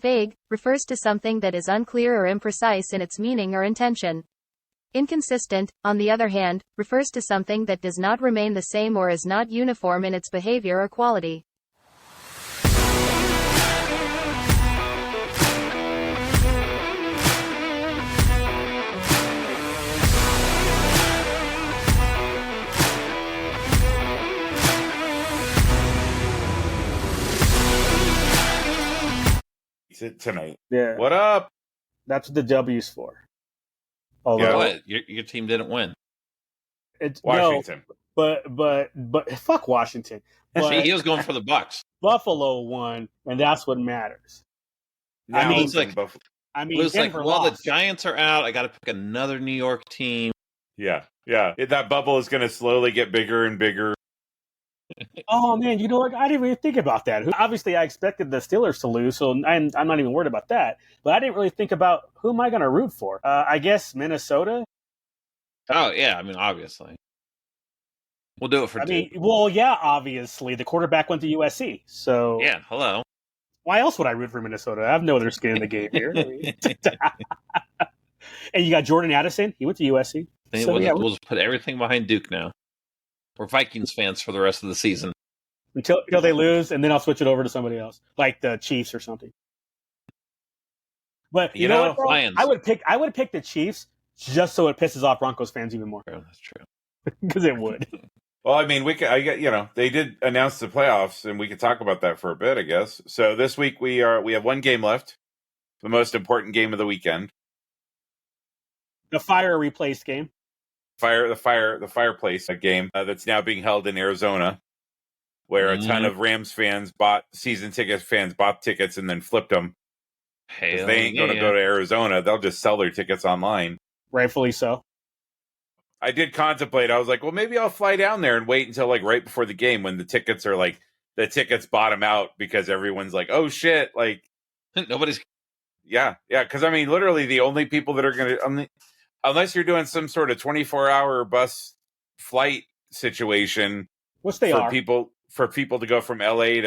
Vague refers to something that is unclear or imprecise in its meaning or intention. Inconsistent, on the other hand, refers to something that does not remain the same or is not uniform in its behavior or quality. Tonight. Yeah. What up? That's what the W's for. Although, what? Your team didn't win. It's Washington. No, but fuck Washington. But he was going for the Bucks. Buffalo won, and that's what matters. Now I mean, it's like, it was like, well, the Giants are out. I got to pick another New York team. Yeah. That bubble is going to slowly get bigger and bigger. Oh man, you know what? I didn't really think about that. Obviously, I expected the Steelers to lose, so I'm not even worried about that. But I didn't really think about who am I going to root for. I guess Minnesota. Oh yeah, I mean obviously, we'll do it for. Obviously, the quarterback went to USC, so yeah. Hello. Why else would I root for Minnesota? I have no other skin in the game here. And you got Jordan Addison. He went to USC. We'll just put everything behind Duke now. We're Vikings fans for the rest of the season. Until they lose, and then I'll switch it over to somebody else, like the Chiefs or something. But you know what, bro? I would pick the Chiefs just so it pisses off Broncos fans even more. Oh, that's true. Because it would. Well, I mean, they did announce the playoffs, and we could talk about that for a bit, I guess. So this week we have one game left, the most important game of the weekend. The fire replaced game. The fireplace game that's now being held in Arizona, where a ton of Rams fans season ticket fans bought tickets and then flipped them. If they ain't going to go to Arizona, they'll just sell their tickets online. Rightfully so. I did contemplate. I was like, well, maybe I'll fly down there and wait until like right before the game when the tickets bottom out because everyone's like, oh shit, like nobody's. Yeah, because I mean, literally the only people that are going to. Unless you're doing some sort of 24-hour bus flight situation, for people to go from LA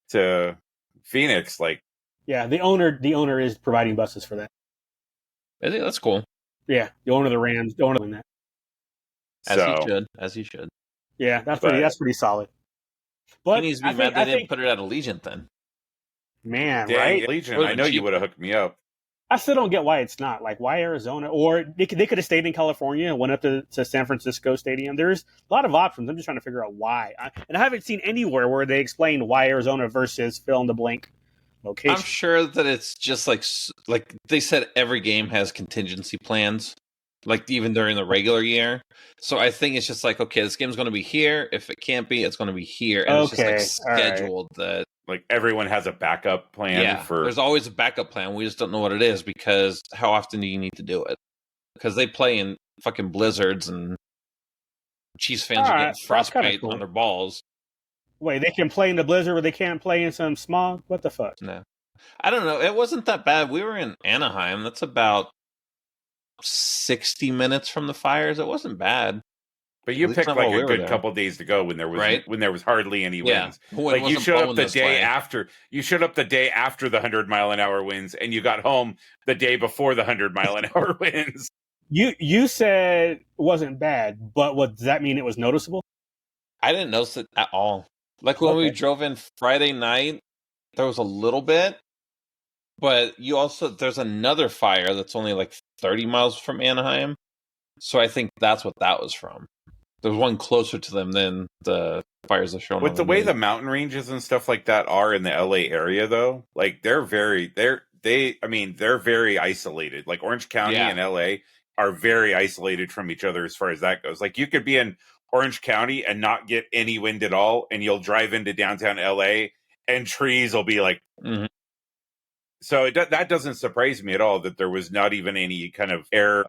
to Phoenix, like the owner is providing buses for that. I think that's cool. Yeah, the owner of the Rams, the owner doing that. As he should. Yeah, that's pretty solid. But he needs to be mad they didn't put it at Allegiant then. Man, dang, right? Allegiant, I know you would have hooked me up. I still don't get why it's not. Like, why Arizona? Or they could have stayed in California and went up to San Francisco Stadium. There's a lot of options. I'm just trying to figure out why. And I haven't seen anywhere where they explain why Arizona versus fill-in-the-blank location. I'm sure that it's just like they said every game has contingency plans, like even during the regular year. So I think it's just like, okay, this game's going to be here. If it can't be, it's going to be here. And it's just like scheduled that. Like everyone has a backup plan there's always a backup plan. We just don't know what it is because how often do you need to do it? Because they play in fucking blizzards and Chiefs fans are getting frostbite on their balls. Wait, they can play in the blizzard but they can't play in some smog? What the fuck? No. I don't know. It wasn't that bad. We were in Anaheim. That's about 60 minutes from the fires. It wasn't bad. But you picked like a good couple days to go when there was hardly any winds. Like you showed up the day after. You showed up the day after the 100-mile-an-hour winds, and you got home the day before the 100-mile-an-hour winds. You said it wasn't bad, but does that mean it was noticeable? I didn't notice it at all. Like when we drove in Friday night, there was a little bit, but there's another fire that's only like 30 miles from Anaheim. So I think that's what that was from. There's one closer to them than the fires have shown. With the way the mountain ranges and stuff like that are in the LA area, though, like they're very isolated. Like Orange County and LA are very isolated from each other as far as that goes. Like you could be in Orange County and not get any wind at all, and you'll drive into downtown LA and trees will be like. Mm-hmm. So that doesn't surprise me at all that there was not even any kind of air.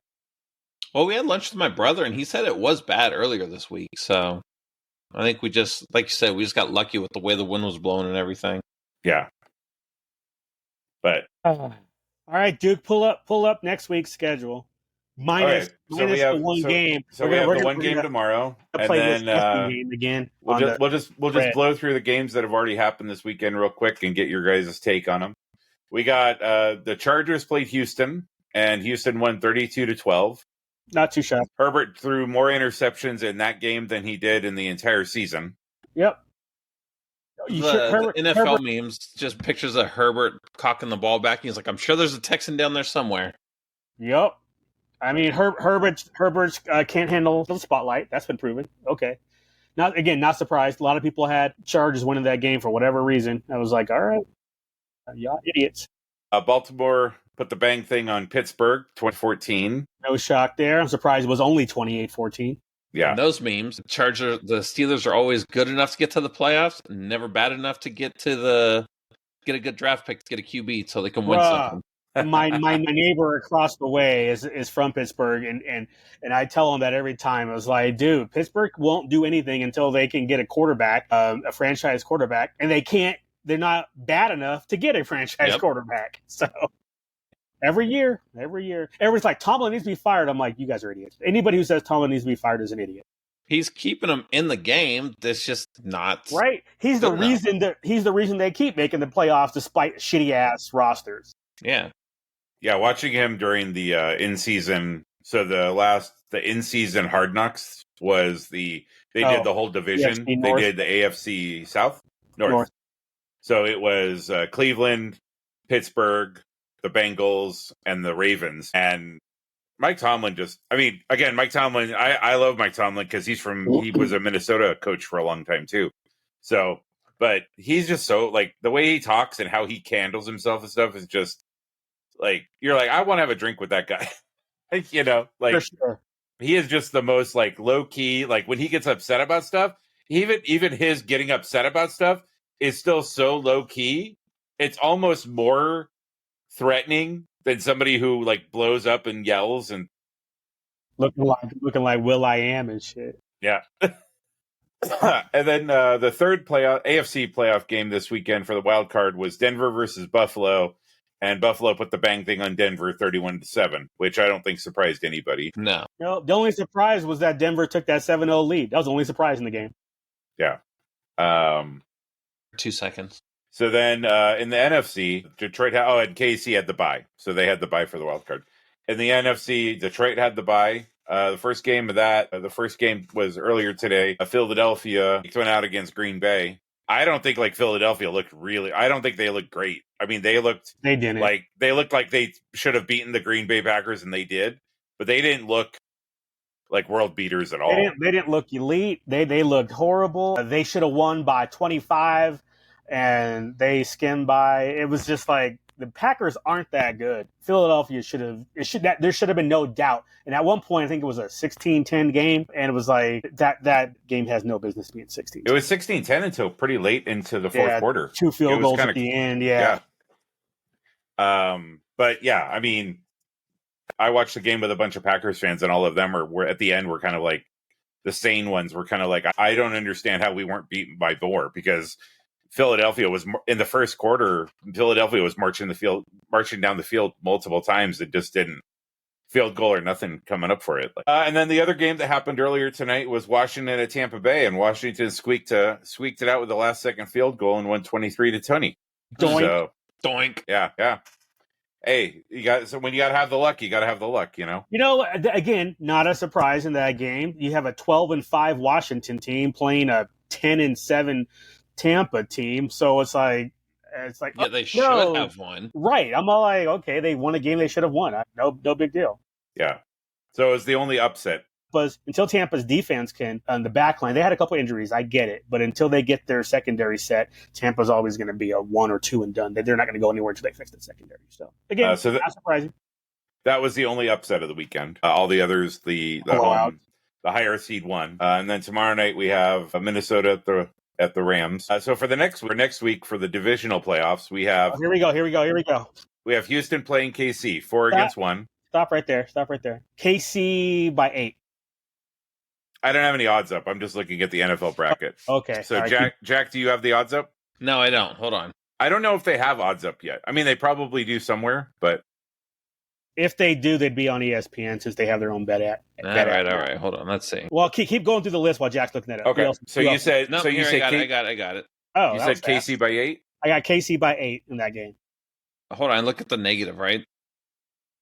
Well, we had lunch with my brother, and he said it was bad earlier this week. So I think we just, like you said, we just got lucky with the way the wind was blowing and everything. Yeah. But all right, Duke, pull up next week's schedule. Minus the one game. So we have the one game tomorrow, and then game again. We'll just blow through the games that have already happened this weekend real quick and get your guys' take on them. We got the Chargers played Houston, and Houston won 32-12. Not too shabby. Herbert threw more interceptions in that game than he did in the entire season. Yep. The NFL memes, just pictures of Herbert cocking the ball back. He's like, I'm sure there's a Texan down there somewhere. Yep. I mean, Herbert's can't handle the spotlight. That's been proven. Okay. Not surprised. A lot of people had Chargers winning that game for whatever reason. I was like, all right, y'all idiots. Baltimore put the bang thing on Pittsburgh, 2014. No shock there. I'm surprised it was only 28-14. Yeah. And those memes, the Steelers are always good enough to get to the playoffs, never bad enough to get a good draft pick, to get a QB so they can win something. my neighbor across the way is from Pittsburgh, and I tell him that every time. I was like, dude, Pittsburgh won't do anything until they can get a quarterback, a franchise quarterback, and they're not bad enough to get a franchise quarterback. So every year, everyone's like, Tomlin needs to be fired. I'm like, you guys are idiots. Anybody who says Tomlin needs to be fired is an idiot. He's keeping them in the game. That's just not right. He's the reason they keep making the playoffs despite shitty ass rosters. Yeah, watching him during the in-season. So the in-season Hard Knocks was they did the whole division. They did the AFC South North. So it was Cleveland, Pittsburgh, the Bengals, and the Ravens. And Mike Tomlin Mike Tomlin, I love Mike Tomlin because he was a Minnesota coach for a long time too. So, but he's just so, like, the way he talks and how he handles himself and stuff is just, like, you're like, I want to have a drink with that guy. You know, like, for sure. He is just the most, like, low key. Like, when he gets upset about stuff, even his getting upset about stuff is still so low key. It's almost more threatening than somebody who, like, blows up and yells and looking like Will.i.am and shit. Yeah. And then the third AFC playoff game this weekend for the wild card was Denver versus Buffalo. And Buffalo put the bang thing on Denver 31-7, which I don't think surprised anybody. No, the only surprise was that Denver took that 7-0 lead. That was the only surprise in the game. Yeah. 2 seconds. So then in the NFC, Detroit and KC had the bye. So they had the bye for the wild card. In the NFC, Detroit had the bye. The first game was earlier today. Philadelphia went out against Green Bay. I don't think, like, Philadelphia looked I don't think they looked great. I mean, they looked like they should have beaten the Green Bay Packers, and they did, but they didn't look like world beaters at all. They didn't look elite. They looked horrible. They should have won by 25, and they skimmed by. It was just like, the Packers aren't that good. Philadelphia there should have been no doubt. And at one point, I think it was a 16-10 game, and it was like that game has no business being 16. It was 16-10 until pretty late into the fourth quarter. 2 field goals at the end. Yeah. But yeah, I mean, I watched the game with a bunch of Packers fans, and all of them were at the end were kind of like, the sane ones were kind of like, I don't understand how we weren't beaten by more, because Philadelphia was in the first quarter. Philadelphia was marching down the field multiple times. It just didn't field goal or nothing coming up for it. And then the other game that happened earlier tonight was Washington at Tampa Bay, and Washington squeaked it out with the last second field goal and won 23-20. Doink. Doink. Yeah. Hey, when you got to have the luck, you got to have the luck, you know? You know, again, not a surprise in that game. You have a 12-5 Washington team playing a 10-7 Tampa team, so it's like yeah, they should have won, right? I'm all like, okay, they won a game they should have won. No big deal. Yeah, so it was the only upset. But until Tampa's defense can on the back line, they had a couple injuries. I get it, but until they get their secondary set, Tampa's always going to be a 1 or 2 and done. They're not going to go anywhere until they fix the secondary. So again, not surprising. That was the only upset of the weekend. All the others, the higher seed won, and then tomorrow night we have Minnesota at the Rams. So for next week for the divisional playoffs, we have here we go. We have Houston playing KC 4-1. Stop right there. KC by 8. I don't have any odds up. I'm just looking at the NFL bracket. Okay. So Jack, do you have the odds up? No, I don't. Hold on. I don't know if they have odds up yet. I mean, they probably do somewhere, but if they do, they'd be on ESPN since they have their own bet app. All right. Hold on. Let's see. Well, keep going through the list while Jack's looking at it. Okay. You said I got it. Oh, you said KC by 8? I got KC by 8 in that game. Hold on, look at the negative, right?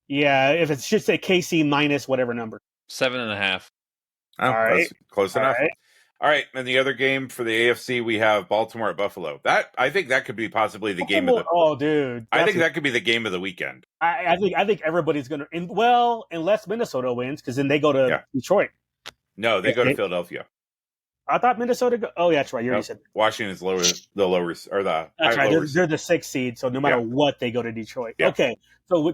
Yeah, if it should say KC minus whatever number. 7.5. Oh, All right. that's close enough. Right. All right, and the other game for the AFC, we have Baltimore at Buffalo. I think that could be possibly the game of the. Oh, dude! I think that could be the game of the weekend. I think everybody's gonna. Well, unless Minnesota wins, because then they go to Detroit. No, they go to Philadelphia. I thought Minnesota. Oh, yeah, that's right. You already said Washington's the lowers or the. That's right. Lowers. They're the 6th seed, so no matter what, they go to Detroit. Yeah. Okay,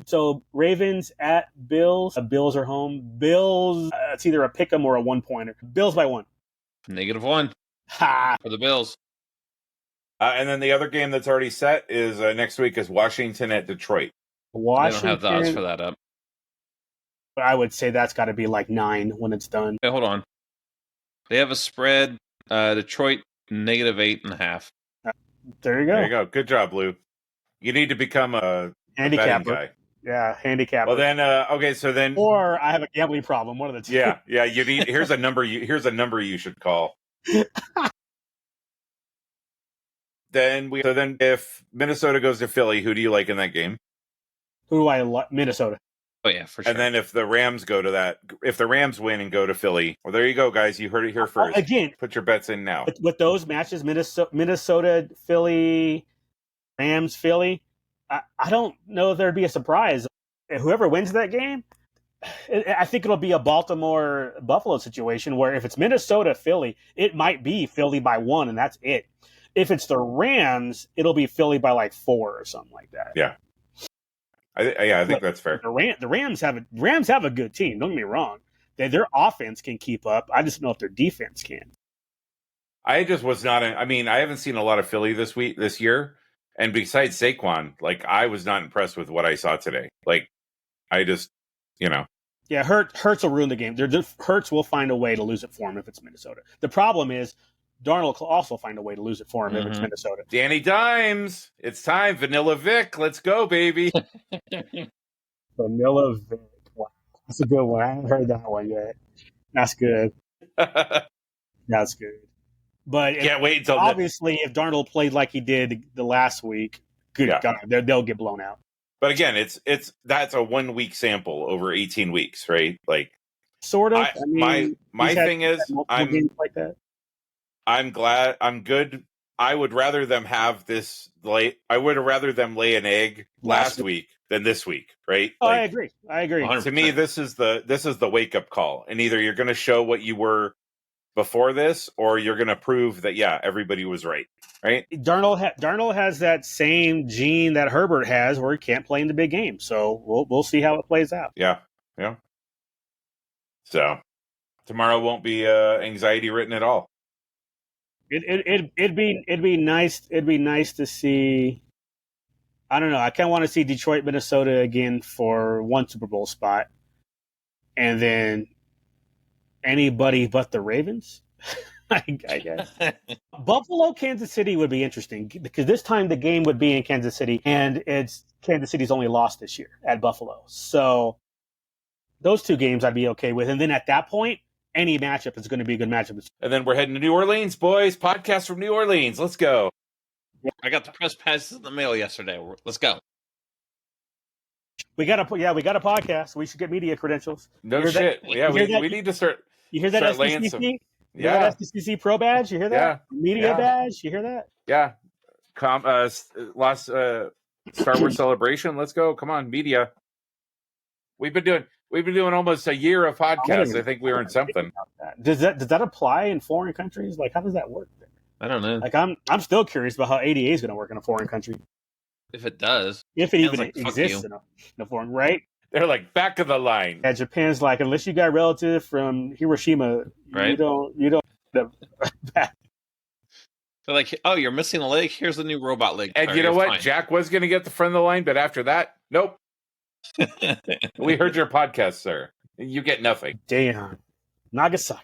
so Ravens at Bills. Bills are home. Bills. It's either a pick 'em or a 1-pointer. Bills by 1. -1. Ha! For the Bills. And then the other game that's already set is next week is Washington at Detroit. Washington. They don't have the odds for that up. But I would say that's got to be like 9 when it's done. Hey, hold on. They have a spread. Detroit -8.5. There you go. There you go. Good job, Lou. You need to become a handicapper guy. Yeah, handicapper. Well, then, okay, so then, or I have a gambling problem. One of the two. Yeah. You need. Here's a number. Here's a number you should call. Then if Minnesota goes to Philly, who do you like in that game? Who do I like? Minnesota. Oh yeah, for sure. And then if the Rams go to that, if the Rams win and go to Philly, well, there you go, guys. You heard it here first. Again, put your bets in now. With those matches, Minnesota, Philly, Rams, Philly. I don't know if there'd be a surprise. Whoever wins that game, I think it'll be a Baltimore-Buffalo situation where if it's Minnesota-Philly, it might be Philly by 1, and that's it. If it's the Rams, it'll be Philly by like 4 or something like that. Yeah. I think that's fair. The Rams have a good team. Don't get me wrong. Their offense can keep up. I just don't know if their defense can. I just was not. I haven't seen a lot of Philly this year. And besides Saquon, I was not impressed with what I saw today. I just, Yeah, Hurts will ruin the game. Hurts will find a way to lose it for him if it's Minnesota. The problem is Darnold will also find a way to lose it for him if it's Minnesota. Danny Dimes, it's time. Vanilla Vic, let's go, baby. Vanilla Vic. Wow. That's a good one. I haven't heard that one yet. That's good. That's good. But can't wait until obviously if Darnold played like he did the last week, God, they'll get blown out. But again, that's a 1 week sample over 18 weeks, right? Sort of. My thing is, I'm glad. I'm good. I would rather them have this late. I would have rather them lay an egg last week than this week, right? Oh, I agree. 100%. To me, this is the wake up call, and either you're going to show what you were before this, or you're going to prove that everybody was right. Darnold has that same gene that Herbert has, where he can't play in the big game. So we'll see how it plays out. Yeah. So tomorrow won't be anxiety written at all. It'd be nice. It'd be nice to see. I don't know. I kind of want to see Detroit, Minnesota again for one Super Bowl spot, and then anybody but the Ravens. I guess Buffalo, Kansas City would be interesting because this time the game would be in Kansas City, and it's Kansas City's only lost this year at Buffalo. So those two games I'd be okay with, and then at that point, any matchup is going to be a good matchup. And then we're heading to New Orleans, boys. Podcast from New Orleans. Let's go. I got the press passes in the mail yesterday. Let's go. We got a podcast. We should get media credentials. No shit. We need to start. You hear that SDCC? Yeah. SDCC Pro badge. You hear that? Yeah. Media badge. You hear that? Yeah. Star Wars Celebration. Let's go. Come on, media. We've been doing almost a year of podcasts. I think we earned something. Does that apply in foreign countries? How does that work? I don't know. I'm still curious about how ADA is going to work in a foreign country. If it does. If it even exists in a foreign, right? They're back of the line. Yeah, Japan's unless you got relative from Hiroshima, right? You don't. They're like, oh, you're missing a leg. Here's the new robot leg. And you know what? Fine. Jack was going to get the front of the line, but after that, nope. We heard your podcast, sir. You get nothing. Damn. Nagasaki.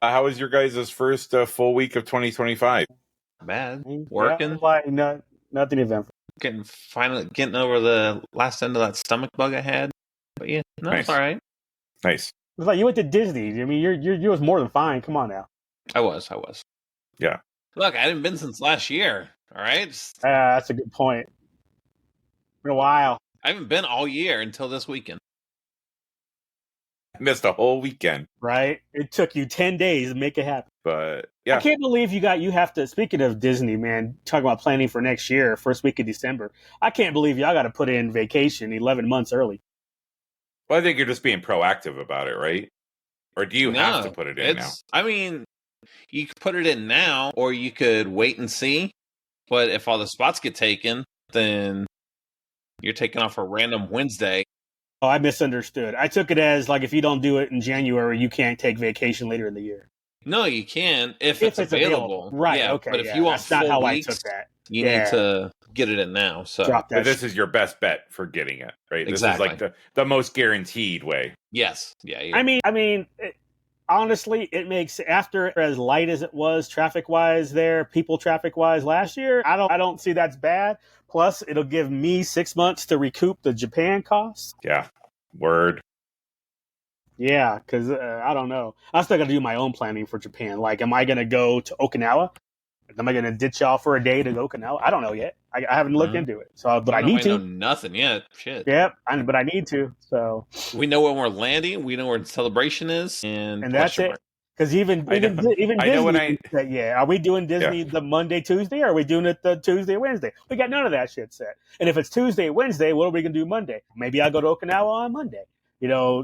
How was your guys' first full week of 2025? Bad. Working. Nothing eventful. Getting over the last end of that stomach bug I had. But yeah, nice. It's all right. Nice. It's like you went to Disney. You was more than fine. Come on now. I was. Yeah. Look, I hadn't been since last year. All right. That's a good point. Been a while. I haven't been all year until this weekend. Missed a whole weekend. Right? It took you 10 days to make it happen. But yeah. I can't believe you have to, speaking of Disney, man, talking about planning for next year, first week of December. I can't believe y'all got to put in vacation 11 months early. Well, I think you're just being proactive about it, right? Or do you have to put it in now? I mean, you could put it in now, or you could wait and see. But if all the spots get taken, then you're taking off a random Wednesday. Oh, I misunderstood. I took it as like if you don't do it in January, you can't take vacation later in the year. No, you can if it's available. Right, yeah, okay. But if you want that's not how weeks, I took that. You need to get it in now. So but this is your best bet for getting it, right? Exactly. This is like the most guaranteed way. Yes. Yeah. I mean, honestly, it makes, after as light as it was traffic-wise there, people traffic-wise last year, I don't see that's bad. Plus, it'll give me 6 months to recoup the Japan costs. Yeah. Word. Yeah, because I don't know. I still got to do my own planning for Japan. Like, am I going to go to Okinawa? Am I going to ditch y'all for a day to go to Okinawa? I don't know yet. I haven't looked into it. So, but I need to. I know nothing yet. Shit. Yep, but I need to. So we know when we're landing. We know where the celebration is, and that's it. Because even Disney said, are we doing Disney the Monday, Tuesday, or are we doing it the Tuesday, Wednesday? We got none of that shit set. And if it's Tuesday, Wednesday, what are we gonna do Monday? Maybe I'll go to Okinawa on Monday.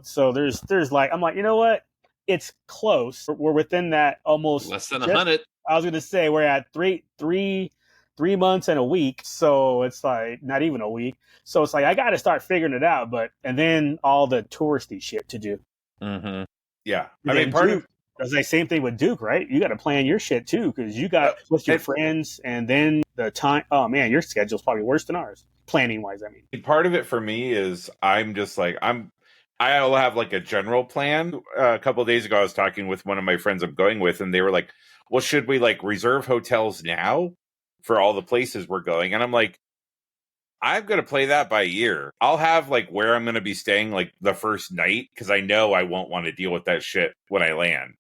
So there's like, I'm like, you know what? It's close. We're within that almost less than 100. I was gonna say we're at three months and a week. So it's like not even a week. So it's like I got to start figuring it out. And then all the touristy shit to do. Mm-hmm. Yeah, I mean, it's like same thing with Duke, right? You got to plan your shit too, because you got with your friends, and then the time. Oh man, your schedule's probably worse than ours, planning wise. I mean, part of it for me is I'm just like I'll have like a general plan. A couple of days ago, I was talking with one of my friends I'm going with, and they were like, "Well, should we like reserve hotels now for all the places we're going?" And I'm like, I'm going to play that by ear. I'll have like where I'm going to be staying like the first night, because I know I won't want to deal with that shit when I land.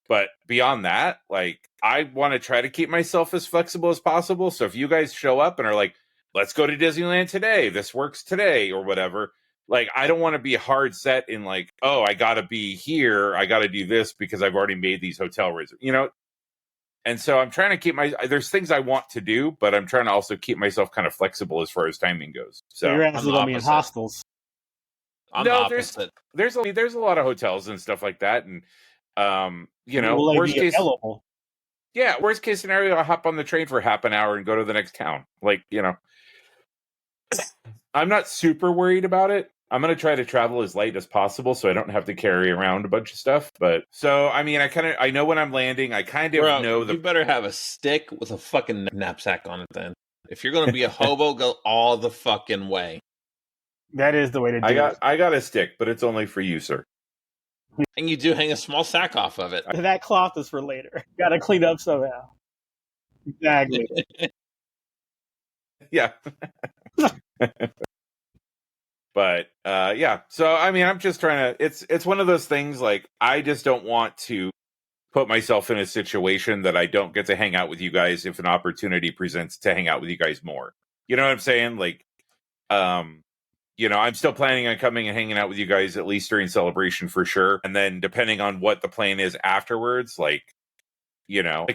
But beyond that, like, I want to try to keep myself as flexible as possible. So if you guys show up and are like, let's go to Disneyland today, this works today, or whatever, like, I don't want to be hard set in like, oh, I got to be here, I got to do this because I've already made these hotel reservations, And so I'm trying to keep there's things I want to do, but I'm trying to also keep myself kind of flexible as far as timing goes. So you're asking about me in hostels. There's a lot of hotels and stuff like that, and worst case scenario, I'll hop on the train for half an hour and go to the next town. Like, I'm not super worried about it. I'm going to try to travel as light as possible so I don't have to carry around a bunch of stuff. But so, I mean, I know when I'm landing, I kind of know you better have a stick with a fucking knapsack on it then. If you're going to be a hobo, go all the fucking way. That is the way to do it. I got a stick, but it's only for you, sir. And you do hang a small sack off of it. That cloth is for later. Got to clean up somehow. Exactly. Yeah. But so I mean, I'm just trying to. It's one of those things. Like, I just don't want to put myself in a situation that I don't get to hang out with you guys if an opportunity presents to hang out with you guys more. You know what I'm saying? Like, I'm still planning on coming and hanging out with you guys at least during Celebration for sure. And then depending on what the plan is afterwards, like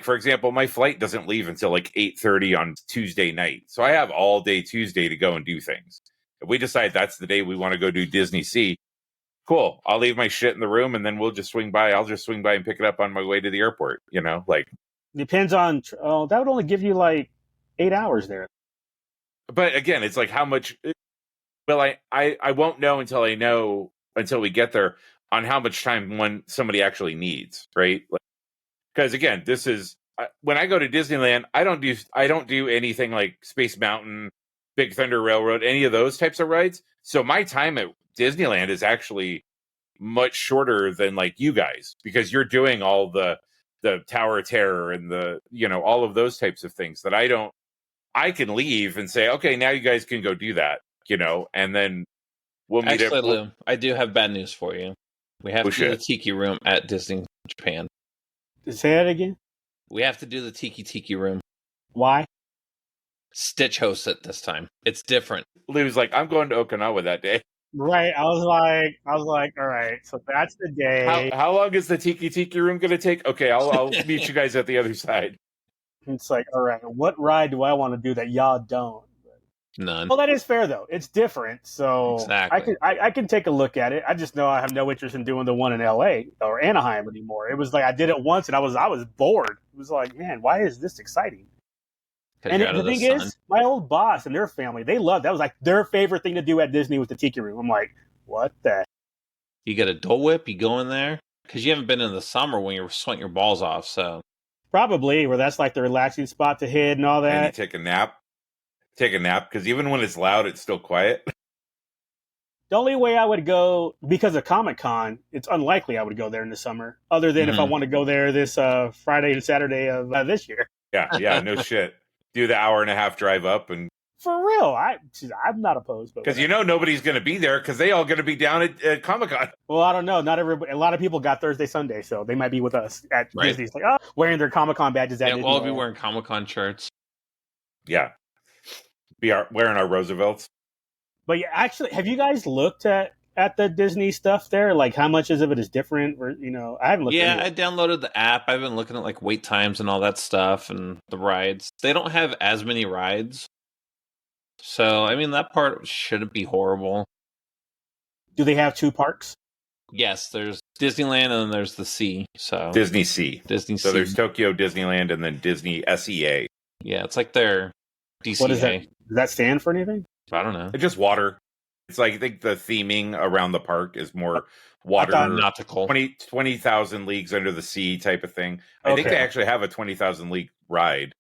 for example, my flight doesn't leave until like 8:30 on Tuesday night. So I have all day Tuesday to go and do things. If we decide that's the day we want to go do Disney Sea, cool. I'll leave my shit in the room and then we'll just swing by. I'll just swing by and pick it up on my way to the airport, like. Depends on, that would only give you like 8 hours there. But again, it's like how much, well, I won't know until we get there on how much time somebody actually needs, right? Because again, this is, when I go to Disneyland, I don't do anything like Space Mountain, Big Thunder Railroad, any of those types of rides. So my time at Disneyland is actually much shorter than like you guys, because you're doing all the Tower of Terror and the, all of those types of things that I can leave and say, okay, now you guys can go do that, and then we'll meet. Actually, Lou, I do have bad news for you. We have to do the Tiki Room at Disney Japan. Say that again? We have to do the Tiki Room. Why? Stitch hosts it this time. It's different. Lou's like, I'm going to Okinawa that day. Right. I was like, all right, so that's the day. How long is the Tiki room going to take? Okay, I'll meet you guys at the other side. It's like, all right, what ride do I want to do that y'all don't? None. Well, that is fair though. It's different, so Exactly. I can take a look at it. I just know I have no interest in doing the one in L.A. or Anaheim anymore. It was like I did it once and I was bored. It was like, man, why is this exciting? And the thing is, my old boss and their family, they loved that. Was like their favorite thing to do at Disney was the Tiki Room. I'm like, what the? You get a Dole Whip, you go in there because you haven't been in the summer when you're sweating your balls off. So probably where that's like the relaxing spot to hit and all that. And you take a nap. Take a nap because even when it's loud, it's still quiet. The only way I would go, because of Comic-Con, it's unlikely I would go there in the summer, other than if I want to go there this Friday and Saturday of this year. Yeah, no shit. Do the 1.5-hour drive up and for real, I'm not opposed, because nobody's going to be there because they all going to be down at Comic-Con. Well, I don't know. Not everybody. A lot of people got Thursday, Sunday, so they might be with us at Disney. It's like, wearing their Comic-Con badges. Yeah, we'll all be wearing Comic-Con shirts. Yeah. Wearing our Roosevelts. But yeah, actually, have you guys looked at the Disney stuff there? Like, how much of it is different? Or, I haven't looked. Yeah, I downloaded the app. I've been looking at like wait times and all that stuff and the rides. They don't have as many rides, so I mean that part shouldn't be horrible. Do they have 2 parks? Yes, there's Disneyland and then there's the Sea. So Disney Sea. So there's Tokyo Disneyland and then Disney SEA. Yeah, it's like their DCA. What is that? Does that stand for anything? I don't know. It's just water. It's like I think the theming around the park is more water, nautical, 20,000 leagues under the sea type of thing. I think they actually have a 20,000 league ride.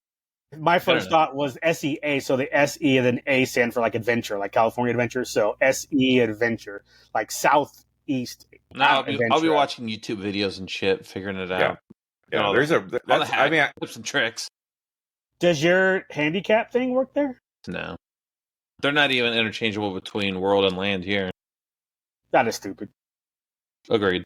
My first thought was SEA, so the SE and then A stand for like adventure, like California Adventure. So SE Adventure, like Southeast. No, I'll be watching YouTube videos and shit, figuring it out. Yeah, tips and tricks. Does your handicap thing work there? No. They're not even interchangeable between world and land here. That is stupid. Agreed.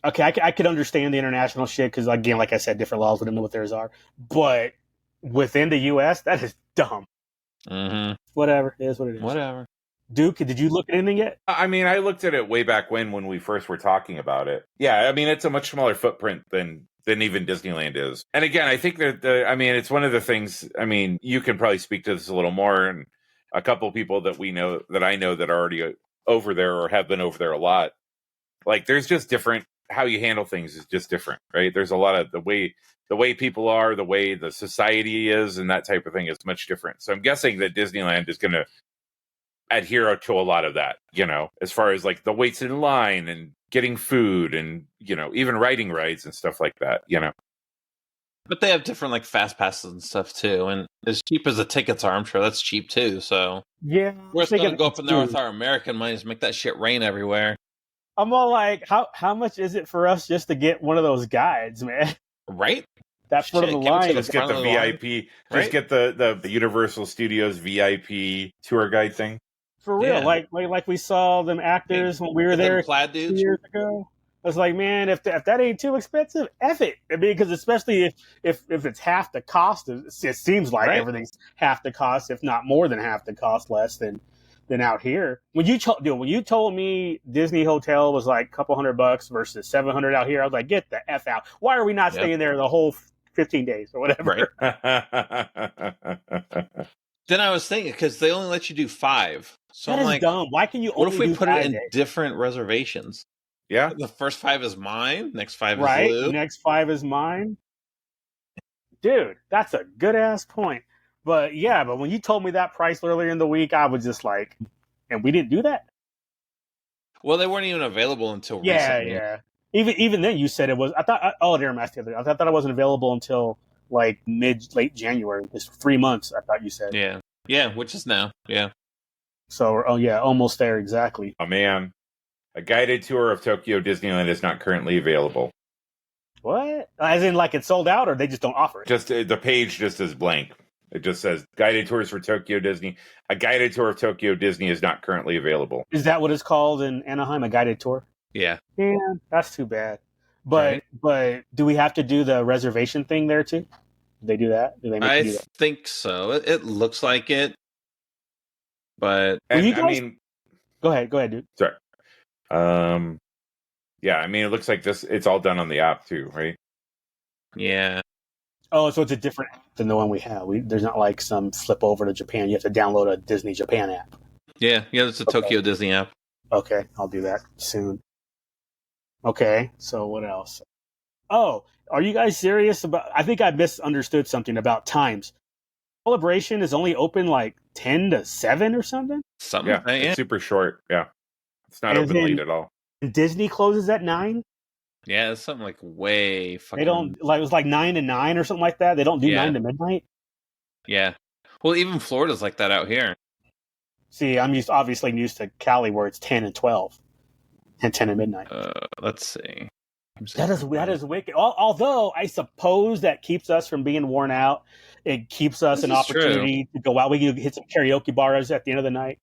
Okay, I could understand the international shit because, again, like I said, different laws. We don't know what theirs are. But within the U.S., that is dumb. Mm-hmm. Whatever. It is what it is. Whatever. Duke, did you look at anything yet? I mean, I looked at it way back when we first were talking about it. Yeah, I mean, it's a much smaller footprint than even Disneyland is. And again, I think that, it's one of the things, you can probably speak to this a little more, and a couple of people that I know that are already over there or have been over there a lot. Like, there's just different, how you handle things is just different, right? There's a lot of the way people are, the way the society is, and that type of thing is much different. So I'm guessing that Disneyland is going to adhere to a lot of that, as far as like the waits in line and getting food and, even riding rides and stuff like that, But they have different like fast passes and stuff too. And as cheap as the tickets are, I'm sure that's cheap too. So yeah, we're just going to go up in there with our American money to make that shit rain everywhere. I'm all like, how much is it for us just to get one of those guides, man? Right? That front of the line. Just get the VIP. Just get the Universal Studios VIP tour guide thing. For real, like we saw them actors when we were there 2 years ago. I was like, man, if that ain't too expensive, F it. I mean, because especially if it's half the cost, it seems like everything's half the cost, if not more than half the cost, less than out here. When you told me Disney Hotel was like a couple $100 versus $700 out here, I was like, get the F out. Why are we not staying there the whole 15 days or whatever? Then I was thinking, because they only let you do 5. So that I'm is dumb. Why can you only what if we put it in days? different reservations? Yeah. The first 5 is mine. Next 5 is Lou. Next 5 is mine. Dude, that's a good ass point. But when you told me that price earlier in the week, I was just like, and we didn't do that? Well, they weren't even available until recently. Yeah. Even then, you said it was. I thought. I thought it wasn't available until like late January. It's 3 months. I thought you said. Yeah, which is now. Yeah. So, almost there exactly. Oh man, a guided tour of Tokyo Disneyland is not currently available. What? As in, like it's sold out, or they just don't offer it? Just the page just is blank. It just says guided tours for Tokyo Disney. A guided tour of Tokyo Disney is not currently available. Is that what it's called in Anaheim? A guided tour? Yeah. Yeah, that's too bad. But do we have to do the reservation thing there too? Did they do that? Did they make you do I that? think so. It looks like it, but And you guys- I mean, Go ahead, dude. sorry. Yeah, I mean, it looks like this. It's all done on the app too, right? yeah. Oh, so it's a different app than the one we have. There's not like some flip over to Japan. You have to download a Disney Japan app. Yeah, it's a Tokyo Disney app. Okay, I'll do that soon. Okay, so what else? Oh, are you guys serious about? I think I misunderstood something about times. Celebration is only open like 10 to 7 or something? Something. Yeah, it's super short. Yeah, it's not And open then- late at all. And Disney closes at 9? Yeah, it's something like way fucking. They don't, like, it was like 9 to 9 or something like that. They don't do Yeah. 9 to midnight? Yeah. Well, even Florida's like that out here. See, I'm obviously used to Cali where it's 10 and 12. And 10 at midnight. Let's see. That is wicked. Although I suppose that keeps us from being worn out. It keeps us This an is opportunity to go out. We can hit some karaoke bars at the end of the night.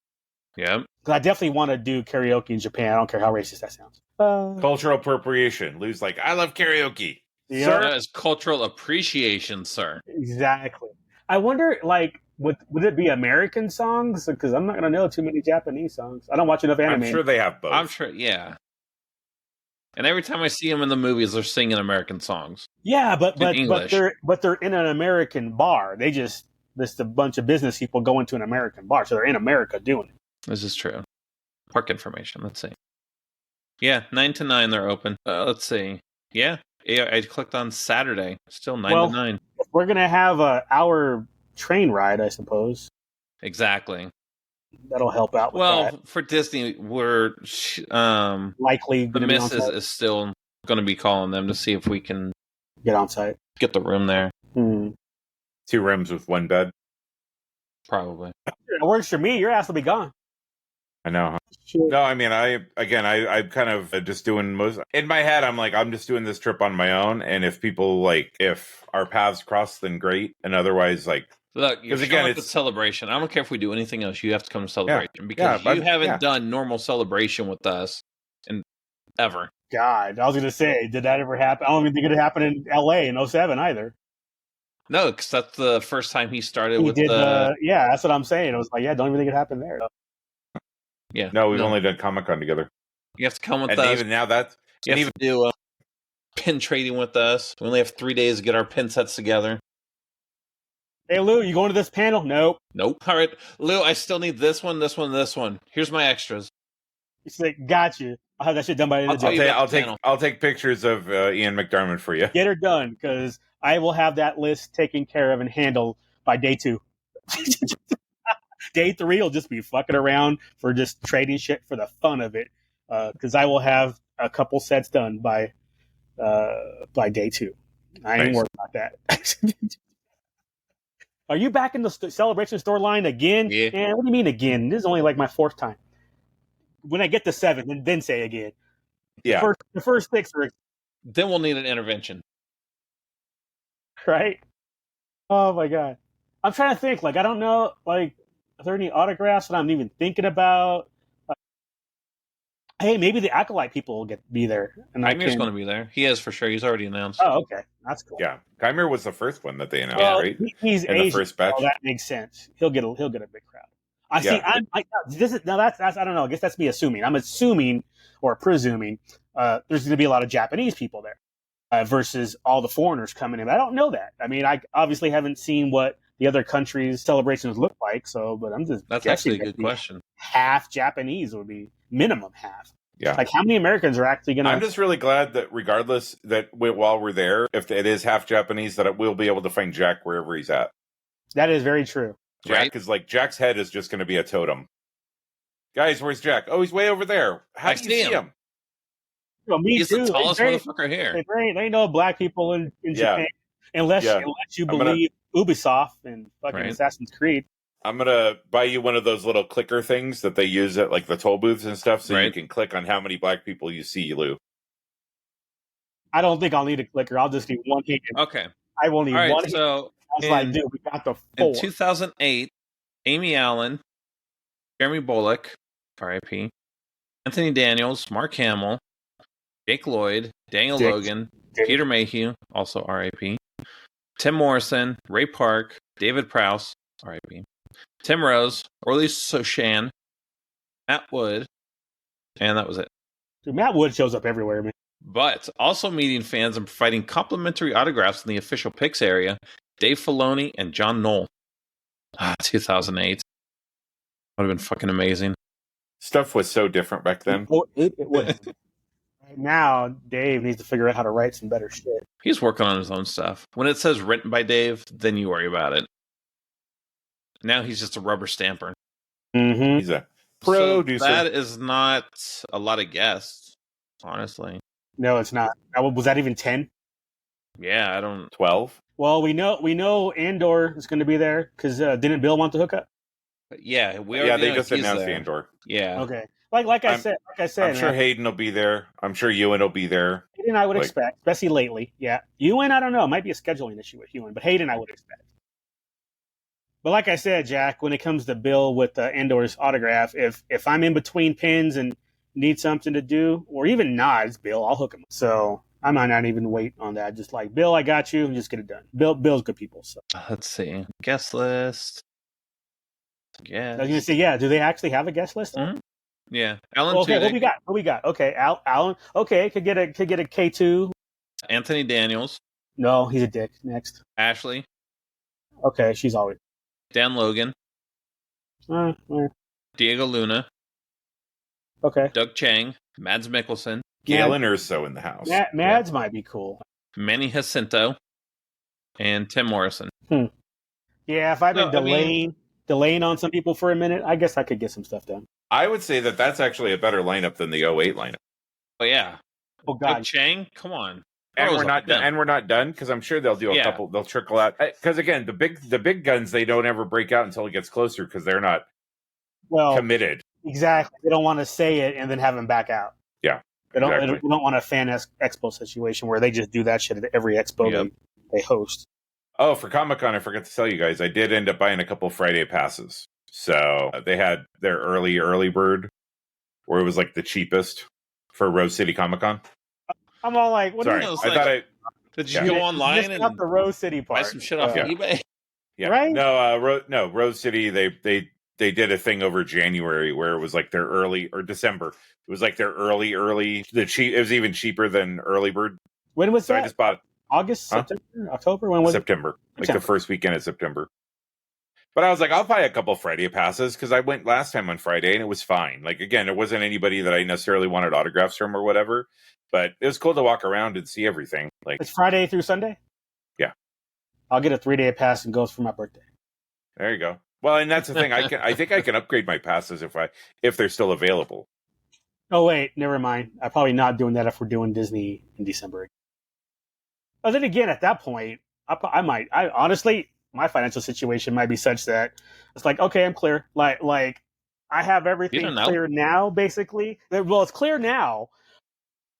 Yeah. Because I definitely want to do karaoke in Japan. I don't care how racist that sounds. Cultural appropriation. Lou's like, I love karaoke. Yeah. Sir? That is cultural appreciation, sir. Exactly. I wonder, like, would it be American songs? Because I'm not going to know too many Japanese songs. I don't watch enough anime. I'm sure they have both. I'm sure, yeah. And every time I see them in the movies, they're singing American songs. Yeah, but English. they're in an American bar. They just a bunch of business people going to an American bar, so they're in America doing it. This is true. Park information. Let's see. Yeah, 9 to 9 they're open. Let's see. Yeah, I clicked on Saturday. Still 9 to 9. We're gonna have a hour train ride, I suppose. Exactly. That'll help out with Well, that. for Disney, we're Likely the going to be on missus site. is still going to be calling them to see if we can Get on site. get the room there. 2 rooms with 1 bed. Probably. It works for me. Your ass will be gone. I know. Huh? Sure. No, I mean, I'm kind of just doing most. In my head, I'm like, I'm just doing this trip on my own. And if people if our paths cross, then great. And otherwise, Look, you're 'Cause again, again, it's it's- Celebration. I don't care if we do anything else. You have to come to Celebration because Yeah, you haven't yeah. done normal Celebration with us in ever. God, I was going to say, did that ever happen? I don't even think it happened in L.A. in 07 either. No, because that's the first time he started He with did, the. yeah, that's what I'm saying. I was like, yeah, don't even think it happened there. Yeah. no, we've only done Comic-Con together. You have to come with And us. even now, that's. You And have to do pin trading with us. We only have 3 days to get our pin sets together. Hey, Lou, you going to this panel? Nope. Nope. All right, Lou, I still need this one, this one, this one. Here's my extras. He's like, got you. I'll have that shit done by the end of the I'll day. tell you about the I'll take pictures of Ian McDermott for you. Get her done, because I will have that list taken care of and handled by day 2. Day 3 will just be fucking around for just trading shit for the fun of it, because I will have a couple sets done by day 2. I ain't Nice. worried about that. Are you back in the Celebration store line again? Yeah. Man, what do you mean again? This is only like my 4th time. When I get to 7, then say again. Yeah. The first 6 are Then we'll need an intervention. right. Oh my god, I'm trying to think. Like, I don't know. Like, are there any autographs that I'm even thinking about? Hey, maybe the Acolyte people will be there. And Imir's going to be there. He is for sure. He's already announced. Oh, okay, that's cool. Yeah. Kymir was the first one that they announced, Well, right? he's In the Asian, first batch. so that makes sense. He'll get a big crowd. I see. Yeah. That's I don't know. I guess that's me assuming. I'm assuming or presuming there's going to be a lot of Japanese people there versus all the foreigners coming in. I don't know that. I mean, I obviously haven't seen what the other countries' celebrations look like. So, but I'm just That's guessing actually a that good question. half Japanese would be minimum half. Yeah. Like, how many Americans are actually going to? I'm just really glad that regardless that while we're there, if it is half Japanese, that we'll be able to find Jack wherever he's at. That is very true. Jack is Jack's head is just going to be a totem. Guys, where's Jack? Oh, he's way over there. How I do you see see him. him? Well, me He's too. the tallest There motherfucker here. ain't no black people in Yeah. Japan unless Yeah. you I'm gonna- believe Ubisoft and fucking Right. Assassin's Creed. I'm gonna buy you one of those little clicker things that they use at like the toll booths and stuff, so you Right. can click on how many black people you see, Lou. I don't think I'll need a clicker. I'll just need one hand. Okay. I will need All one right. hand. So I was like, in- dude, we got the 4. in 2008, Amy Allen, Jeremy Bullock, RIP, Anthony Daniels, Mark Hamill, Jake Lloyd, Daniel Dick. Logan, Dick. Peter Mayhew, also RIP, Tim Morrison, Ray Park, David Prowse, R.I.P., Tim Rose, Orly Sochan, Matt Wood, and that was it. Dude, Matt Wood shows up everywhere, man. But also meeting fans and providing complimentary autographs in the official picks area, Dave Filoni and John Knoll. 2008. Would have been fucking amazing. Stuff was so different back then. It was. Right now, Dave needs to figure out how to write some better shit. He's working on his own stuff. When it says written by Dave, then you worry about it. Now he's just a rubber stamper. Mm-hmm. He's a producer. So that is not a lot of guests, honestly. No, it's not. Was that even 10? Yeah, I don't. 12. Well, we know Andor is going to be there because didn't Bill want the hookup? Yeah, they just announced Andor. Yeah. Okay. Like I said, I'm sure Hayden will be there. I'm sure Ewan will be there. Hayden, I would expect, especially lately. Yeah, Ewan, I don't know. It might be a scheduling issue with Ewan, but Hayden, I would expect. But like I said, Jack, when it comes to Bill with Andor's autograph, if I'm in between pins and need something to do, or even nods, Bill, I'll hook him. So I might not even wait on that. Just like, Bill, I got you, and just get it done. Bill's good people. So let's see, guest list. Yeah, I was gonna say, yeah. Do they actually have a guest list? Mm-hmm. Yeah, Alan. Okay, what we got? Okay, Alan. Okay, could get a K2. Anthony Daniels. No, he's a dick. Next, Ashley. Okay, she's always. Dan Logan. Diego Luna. Okay. Doug Chang. Mads Mikkelsen. Galen Urso in the house. Mads might be cool. Manny Jacinto. And Tim Morrison. Yeah, if I've been delaying on some people for a minute, I guess I could get some stuff done. I would say that's actually a better lineup than the 08 lineup. Oh, yeah. Oh, God. Doug Chang? Come on. And we're not done because I'm sure they'll do a couple. They'll trickle out because again, the big guns, they don't ever break out until it gets closer because they're not committed. Exactly, they don't want to say it and then have them back out. Yeah, they don't want a fan expo situation where they just do that shit at every expo they host. Oh, for Comic-Con, I forgot to tell you guys, I did end up buying a couple Friday passes. So they had their early bird, where it was like the cheapest for Rose City Comic-Con. I'm all like, what sorry, did you go online and not the Rose City part? Buy some shit off eBay? Yeah, right? No, Rose City. They did a thing over January where it was like their early or December. It was like their early. The cheap. It was even cheaper than early bird. When was that? I just bought it. August, September, October. When was September? Like the first weekend of September. But I was like, I'll buy a couple Friday passes because I went last time on Friday and it was fine. Like again, it wasn't anybody that I necessarily wanted autographs from or whatever. But it was cool to walk around and see everything. Like it's Friday through Sunday? Yeah. I'll get a 3-day pass and goes for my birthday. There you go. Well, and that's the thing. I think I can upgrade my passes if they're still available. Oh wait, never mind. I'm probably not doing that if we're doing Disney in December. But then again, at that point, I might. I honestly, my financial situation might be such that it's like, okay, I'm clear. Like I have everything clear now, basically. Well, it's clear now.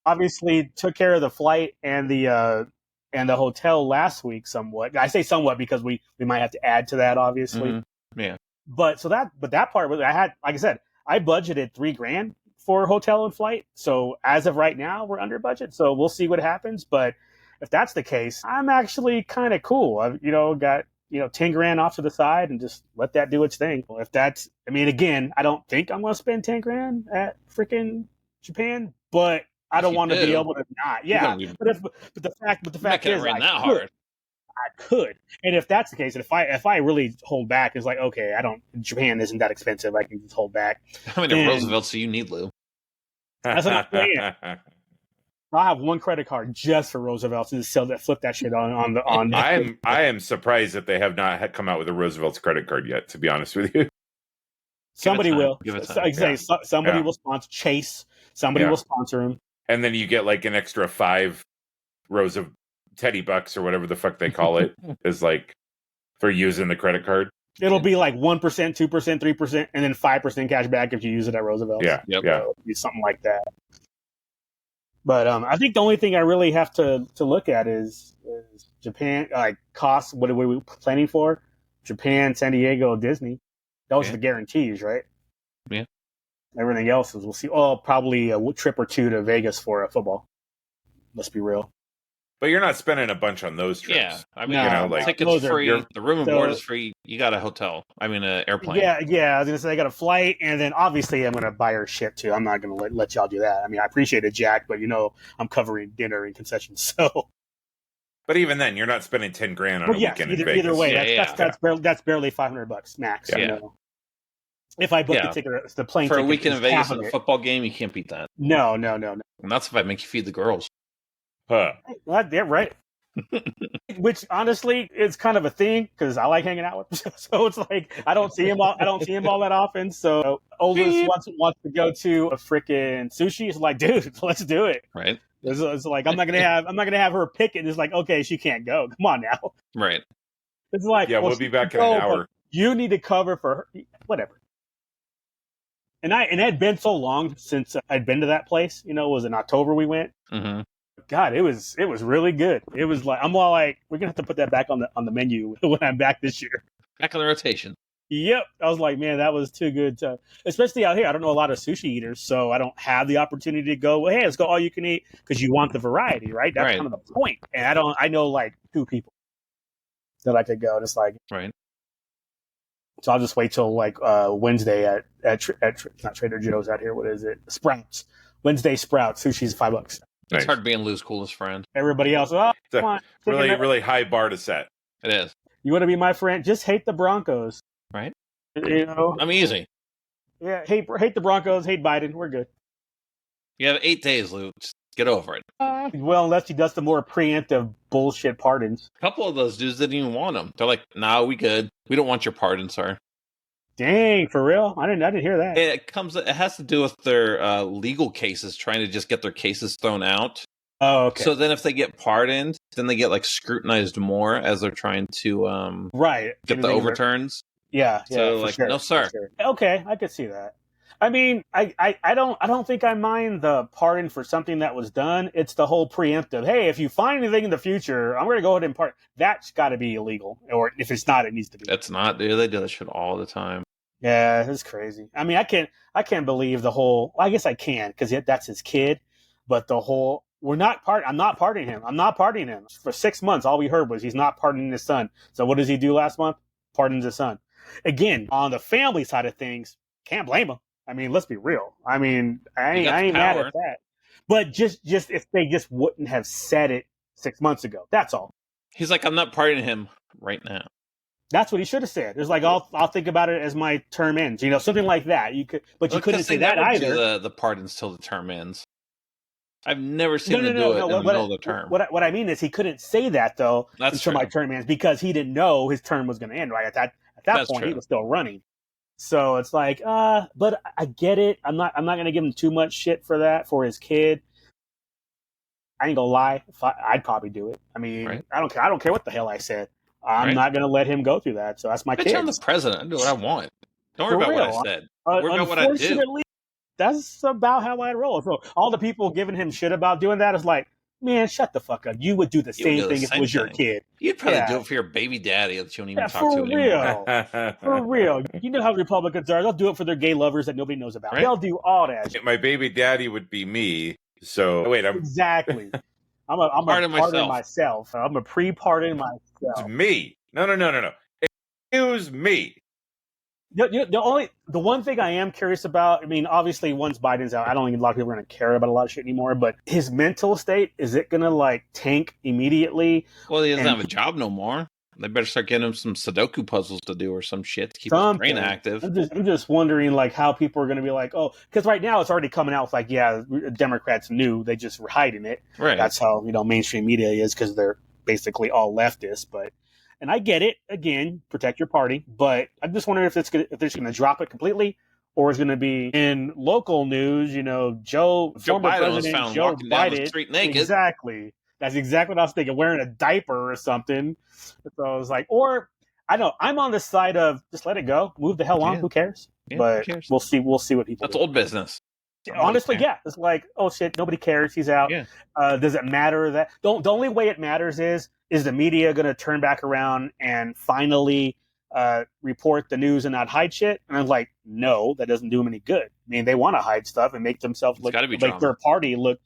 Obviously, took care of the flight and the hotel last week somewhat. I say somewhat because we might have to add to that, obviously. Mm-hmm. Yeah. But that part, I had, like I said, I budgeted $3,000 for hotel and flight. So as of right now, we're under budget. So we'll see what happens. But if that's the case, I'm actually kind of cool. I've got $10,000 off to the side and just let that do its thing. If that's, again, I don't think I'm going to spend $10,000 at freaking Japan, but I don't want to be able to not. Yeah, but the fact is, I could. And if that's the case, and if I really hold back, it's like, okay, Japan isn't that expensive. I can just hold back. How many Roosevelts do you need, Lou? That's what I'm saying. I have one credit card just for Roosevelt's and flip that shit on. I am surprised that they have not come out with a Roosevelt's credit card yet. To be honest with you, somebody will. Somebody will sponsor Chase. Somebody will sponsor him. And then you get like an extra 5 rows of Teddy Bucks or whatever the fuck they call it is like for using the credit card. It'll be like 1%, 2%, 3%, and then 5% cash back if you use it at Roosevelt's. Yeah, yeah, it'll be something like that. But I think the only thing I really have to look at is Japan, like costs. What are we planning for? Japan, San Diego, Disney. Those are the guarantees, right? Yeah. Everything else is we'll see. Oh, probably a trip or two to Vegas for football. Let's be real. But you're not spending a bunch on those trips. Yeah, I mean, like tickets free, the room and board is free. You got a hotel. I mean, an airplane. Yeah. I was gonna say I got a flight, and then obviously I'm gonna buy her shit too. I'm not gonna let y'all do that. I mean, I appreciate it, Jack, but I'm covering dinner and concessions, so. But even then, you're not spending $10,000 on a weekend in Vegas. Either way, that's barely $500 max. Yeah. If I book the ticket, the plane for ticket a weekend in Vegas and a football game, you can't beat that. No. And that's if I make you feed the girls. Huh? Well, yeah, right. Which honestly is kind of a thing because I like hanging out with them. So it's like I don't see him all that often. So oldest wants to go to a freaking sushi. It's like, dude, let's do it. Right. It's like I'm not gonna have her pick it. It's like, okay, she can't go. Come on now. Right. It's like, we'll be back in an hour. You need to cover for her. Whatever. And it had been so long since I'd been to that place. It was in October we went. Mm-hmm. God, it was really good. It was like I'm all like, we're gonna have to put that back on the menu when I'm back this year. Back on the rotation. Yep. I was like, man, that was too good. Especially out here. I don't know a lot of sushi eaters, so I don't have the opportunity to go, well, hey, let's go all you can eat because you want the variety, right? That's kind of the point. And I know like 2 people that I could go. And it's like, right. So I'll just wait till like Wednesday at not Trader Joe's out here. What is it? Sprouts. Wednesday Sprouts. Sushi's $5. It's hard being Lou's coolest friend. Everybody else, come on. Really, really high bar to set. It is. You want to be my friend? Just hate the Broncos. Right. I'm easy. Yeah, hate the Broncos, hate Biden. We're good. You have 8 days, Lou. Just get over it. Well, unless he does the more preemptive bullshit pardons. A couple of those dudes didn't even want them. They're like, "No, we good. We don't want your pardon, sir." Dang, for real? I didn't hear that. It has to do with their legal cases, trying to just get their cases thrown out. Oh, okay. So then if they get pardoned, then they get like scrutinized more as they're trying to get the overturns. Yeah. So like, sure, no, sir. Sure. Okay, I could see that. I mean, I don't think I mind the pardon for something that was done. It's the whole preemptive. Hey, if you find anything in the future, I'm going to go ahead and pardon. That's got to be illegal. Or if it's not, it needs to be. It's not, dude. They do that shit all the time. Yeah, it's crazy. I mean, I can't believe the whole. Well, I guess I can because that's his kid. But the whole, I'm not pardoning him. I'm not pardoning him. For 6 months, all we heard was he's not pardoning his son. So what does he do last month? Pardons his son. Again, on the family side of things, can't blame him. I mean, let's be real. I mean, I ain't mad at that. But just if they just wouldn't have said it 6 months ago, that's all. He's like, I'm not pardoning him right now. That's what he should have said. It's like, I'll think about it as my term ends. Something like that. You couldn't say that either. The pardons till the term ends. I've never seen them do it in the middle of the term. What I mean is he couldn't say that though until my term ends because he didn't know his term was going to end. Right at that point, he was still running. So it's like, but I get it. I'm not going to give him too much shit for that for his kid. I ain't gonna lie. I'd probably do it. I mean, I don't care. I don't care what the hell I said. I'm not going to let him go through that. So that's my kid. I'm the president. I do what I want. Don't worry about what I said. Worry about what I do. That's about how I roll. So all the people giving him shit about doing that is like, man, shut the fuck up. You would do the same thing if it was your kid. You'd probably do it for your baby daddy that you don't even talk to anymore. For real. You know how Republicans are. They'll do it for their gay lovers that nobody knows about. They'll do all that shit. My baby daddy would be me. So wait, exactly. I'm a pardon myself. I'm a pre-pardon myself. It's me. No. Excuse me. The one thing I am curious about, I mean, obviously once Biden's out, I don't think a lot of people are going to care about a lot of shit anymore, but his mental state, is it going to like tank immediately? Well, he doesn't have a job no more. They better start getting him some Sudoku puzzles to do or some shit to keep his brain active. I'm just wondering like how people are going to be like, oh, because right now it's already coming out with like, yeah, Democrats knew, they just were hiding it. Right. That's how, mainstream media is because they're basically all leftists, but. And I get it. Again, protect your party. But I'm just wondering if they're going to drop it completely, or it's going to be in local news. Joe former Biden President was found Joe walking down Biden, the street naked. Exactly. That's exactly what I was thinking. Wearing a diaper or something. So I was like, or I don't know. I'm on the side of just let it go, move the hell on. Who cares? But who cares? We'll see. We'll see what people. That's old business. Honestly, yeah. It's like, oh shit, nobody cares. He's out. Yeah. Does it matter that? The only way it matters is the media going to turn back around and finally report the news and not hide shit? And I'm like, no, that doesn't do them any good. I mean, they want to hide stuff and make themselves look like their party look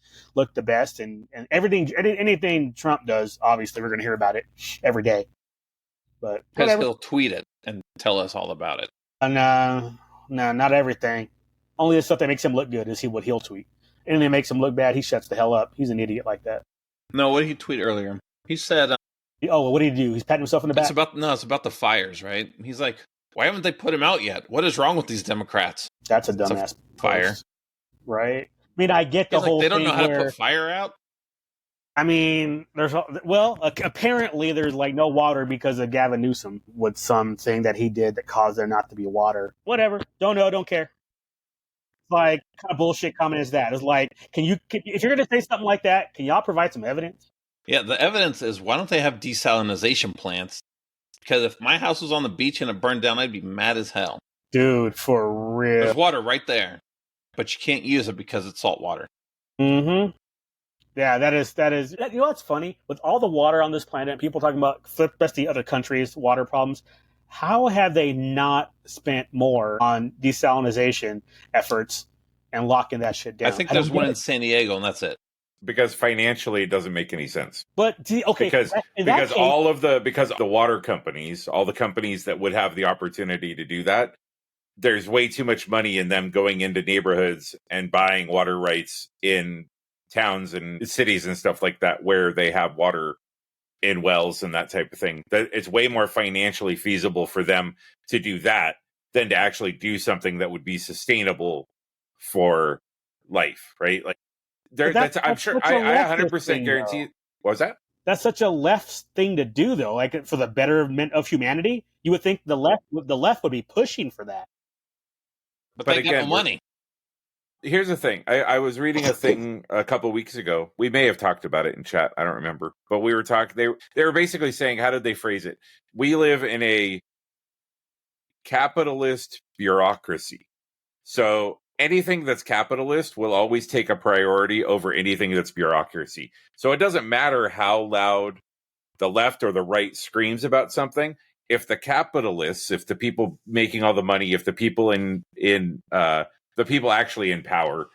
the best, and anything Trump does, obviously we're going to hear about it every day. But because he'll tweet it and tell us all about it. No, not everything. Only the stuff that makes him look good is what he'll tweet. Anything that makes him look bad, he shuts the hell up. He's an idiot like that. No, what did he tweet earlier? He said, what did he do? He's patting himself in the back? It's about the fires, right? He's like, why haven't they put him out yet? What is wrong with these Democrats? That's a dumbass fire. Right? I mean, I get the whole thing. They don't know how to put fire out? I mean, apparently there's like no water because of Gavin Newsom with something that he did that caused there not to be water. Whatever. Don't know, don't care. Like, kind of bullshit comment is that? It's like, if you're going to say something like that, can y'all provide some evidence? Yeah, the evidence is, why don't they have desalination plants? Because if my house was on the beach and it burned down, I'd be mad as hell. Dude, for real. There's water right there, but you can't use it because it's salt water. Mm-hmm. Yeah, that is. You know what's funny? With all the water on this planet, people talking about, especially other countries' water problems, how have they not spent more on desalination efforts and locking that shit down? I think there's one in San Diego, and that's it. Because financially, it doesn't make any sense. But okay, because the water companies, all the companies that would have the opportunity to do that, there's way too much money in them going into neighborhoods and buying water rights in towns and cities and stuff like that where they have water in wells and that type of thing. That it's way more financially feasible for them to do that than to actually do something that would be sustainable for life, right? Like, I'm sure I 100% guarantee. What was that? That's such a left thing to do, though. Like, for the betterment of humanity, you would think the left would be pushing for that. But they got no money. Here's the thing. I was reading a thing a couple of weeks ago. We may have talked about it in chat. I don't remember. But we were talking. They were basically saying, how did they phrase it? We live in a capitalist bureaucracy. So anything that's capitalist will always take a priority over anything that's bureaucracy. So it doesn't matter how loud the left or the right screams about something. If the capitalists, if the people making all the money, if the people the people actually in power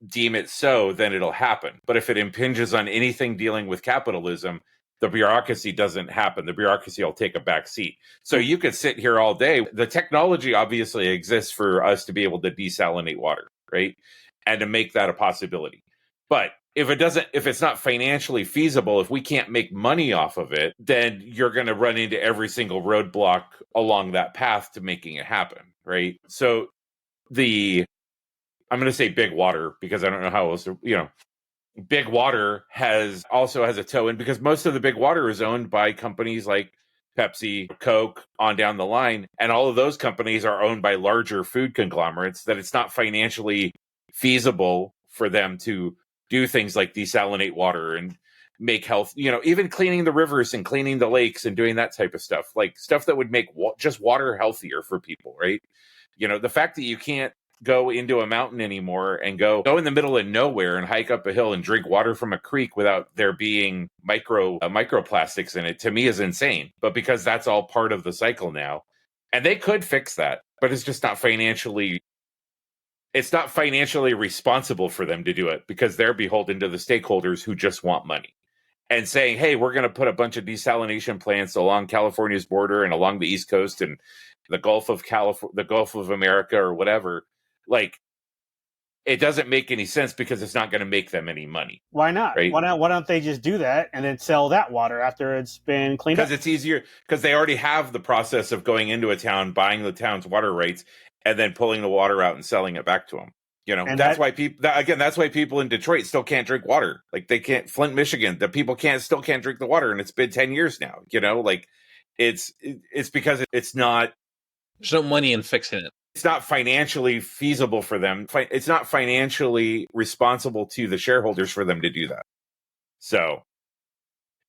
deem it so, then it'll happen. But if it impinges on anything dealing with capitalism, the bureaucracy doesn't happen. The bureaucracy will take a back seat. So you could sit here all day. The technology obviously exists for us to be able to desalinate water, right? And to make that a possibility. But if it's not financially feasible, if we can't make money off of it, then you're going to run into every single roadblock along that path to making it happen, right? So I'm going to say big water because I don't know how else to, big water also has a toe in, because most of the big water is owned by companies like Pepsi, Coke, on down the line. And all of those companies are owned by larger food conglomerates that it's not financially feasible for them to do things like desalinate water and make health, even cleaning the rivers and cleaning the lakes and doing that type of stuff, like stuff that would make just water healthier for people, right? The fact that you can't go into a mountain anymore and go in the middle of nowhere and hike up a hill and drink water from a creek without there being microplastics in it, to me is insane. But because that's all part of the cycle now, and they could fix that, but it's just not financially responsible for them to do it, because they're beholden to the stakeholders who just want money. And saying, hey, we're going to put a bunch of desalination plants along California's border and along the East Coast and the Gulf of America or whatever, like, it doesn't make any sense because it's not going to make them any money. Why not? Right? Why don't they just do that and then sell that water after it's been cleaned up? Because it's easier, because they already have the process of going into a town, buying the town's water rights, and then pulling the water out and selling it back to them. That's why people in Detroit still can't drink water. Like, they can't. Flint, Michigan, the people still can't drink the water, and it's been 10 years now. Like, it's because it's not. There's no money in fixing it. It's not financially feasible for them. It's not financially responsible to the shareholders for them to do that. So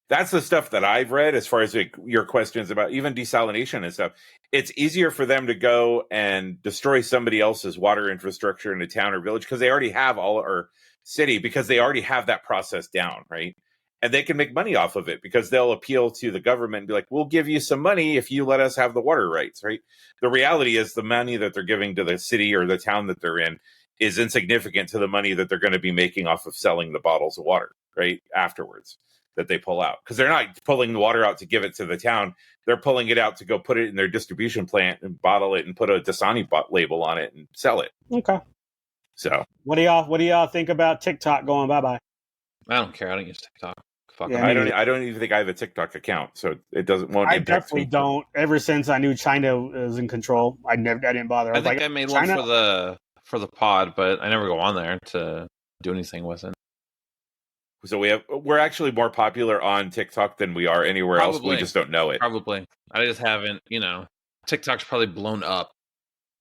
that's the stuff that I've read as far as your questions about even desalination and stuff. It's easier for them to go and destroy somebody else's water infrastructure in a town or village because they already have or city, because they already have that process down, right? And they can make money off of it because they'll appeal to the government and be like, we'll give you some money if you let us have the water rights, right? The reality is the money that they're giving to the city or the town that they're in is insignificant to the money that they're going to be making off of selling the bottles of water, right? Afterwards that they pull out. Because they're not pulling the water out to give it to the town. They're pulling it out to go put it in their distribution plant and bottle it and put a Dasani label on it and sell it. Okay. So what do y'all think about TikTok going bye-bye? I don't care. I don't use TikTok. Fuck Yeah, I don't even think I have a TikTok account, so it won't I impact definitely me. don't. Ever since I knew China was in control, I didn't bother. I think I made China? one for the pod, but I never go on there to do anything with it. So we're actually more popular on TikTok than we are anywhere else. We just don't know it. Probably. I just haven't, TikTok's probably blown up.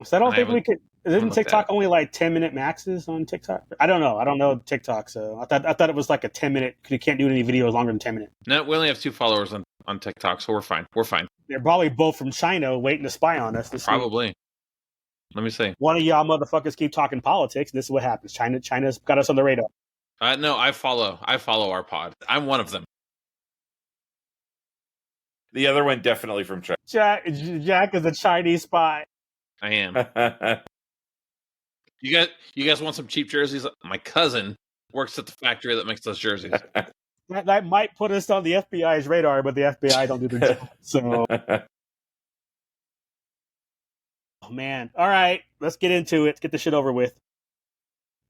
So I don't think we could. Isn't TikTok only like 10-minute maxes on TikTok? I don't know. I don't know TikTok, so I thought it was like a 10-minute. You can't do any videos longer than 10 minutes. No, we only have 2 followers on TikTok, so we're fine. We're fine. They're probably both from China, waiting to spy on us. Probably. Let me see. One of y'all motherfuckers keep talking politics. This is what happens. China's got us on the radar. No, I follow our pod. I'm one of them. The other one definitely from China. Jack is a Chinese spy. I am. You guys want some cheap jerseys? My cousin works at the factory that makes those jerseys. That might put us on the FBI's radar, but the FBI don't do their job. So, oh man! All right, let's get into it. Let's get this shit over with.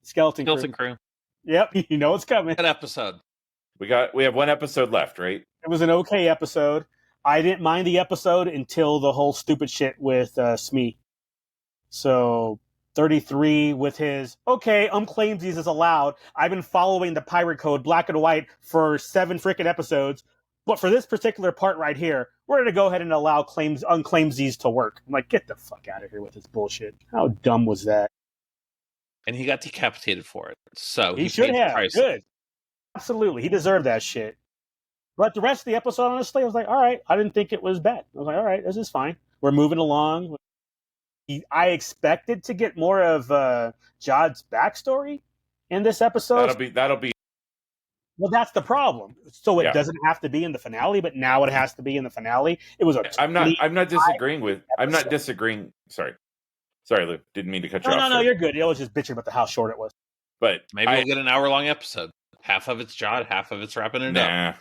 Skeleton Crew. Yep, you know it's coming. That episode. We have one episode left, right? It was an okay episode. I didn't mind the episode until the whole stupid shit with Smee. So 33 with his, okay, claimsies is allowed. I've been following the pirate code black and white for 7 freaking episodes. But for this particular part right here, we're going to go ahead and allow unclaimsies to work. I'm like, get the fuck out of here with this bullshit. How dumb was that? And he got decapitated for it. So he should have. Good. Absolutely. He deserved that shit. But the rest of the episode, honestly, I was like, all right. I didn't think it was bad. I was like, all right, this is fine. We're moving along. I expected to get more of Jod's backstory in this episode. That'll be. Well, that's the problem. So it doesn't have to be in the finale, but now it has to be in the finale. It was I'm not disagreeing. Sorry, Lou. Didn't mean to cut you off. No, you're good. I was just bitching about how short it was. But maybe we'll get an hour-long episode. Half of it's Jod, half of it's wrapping it up.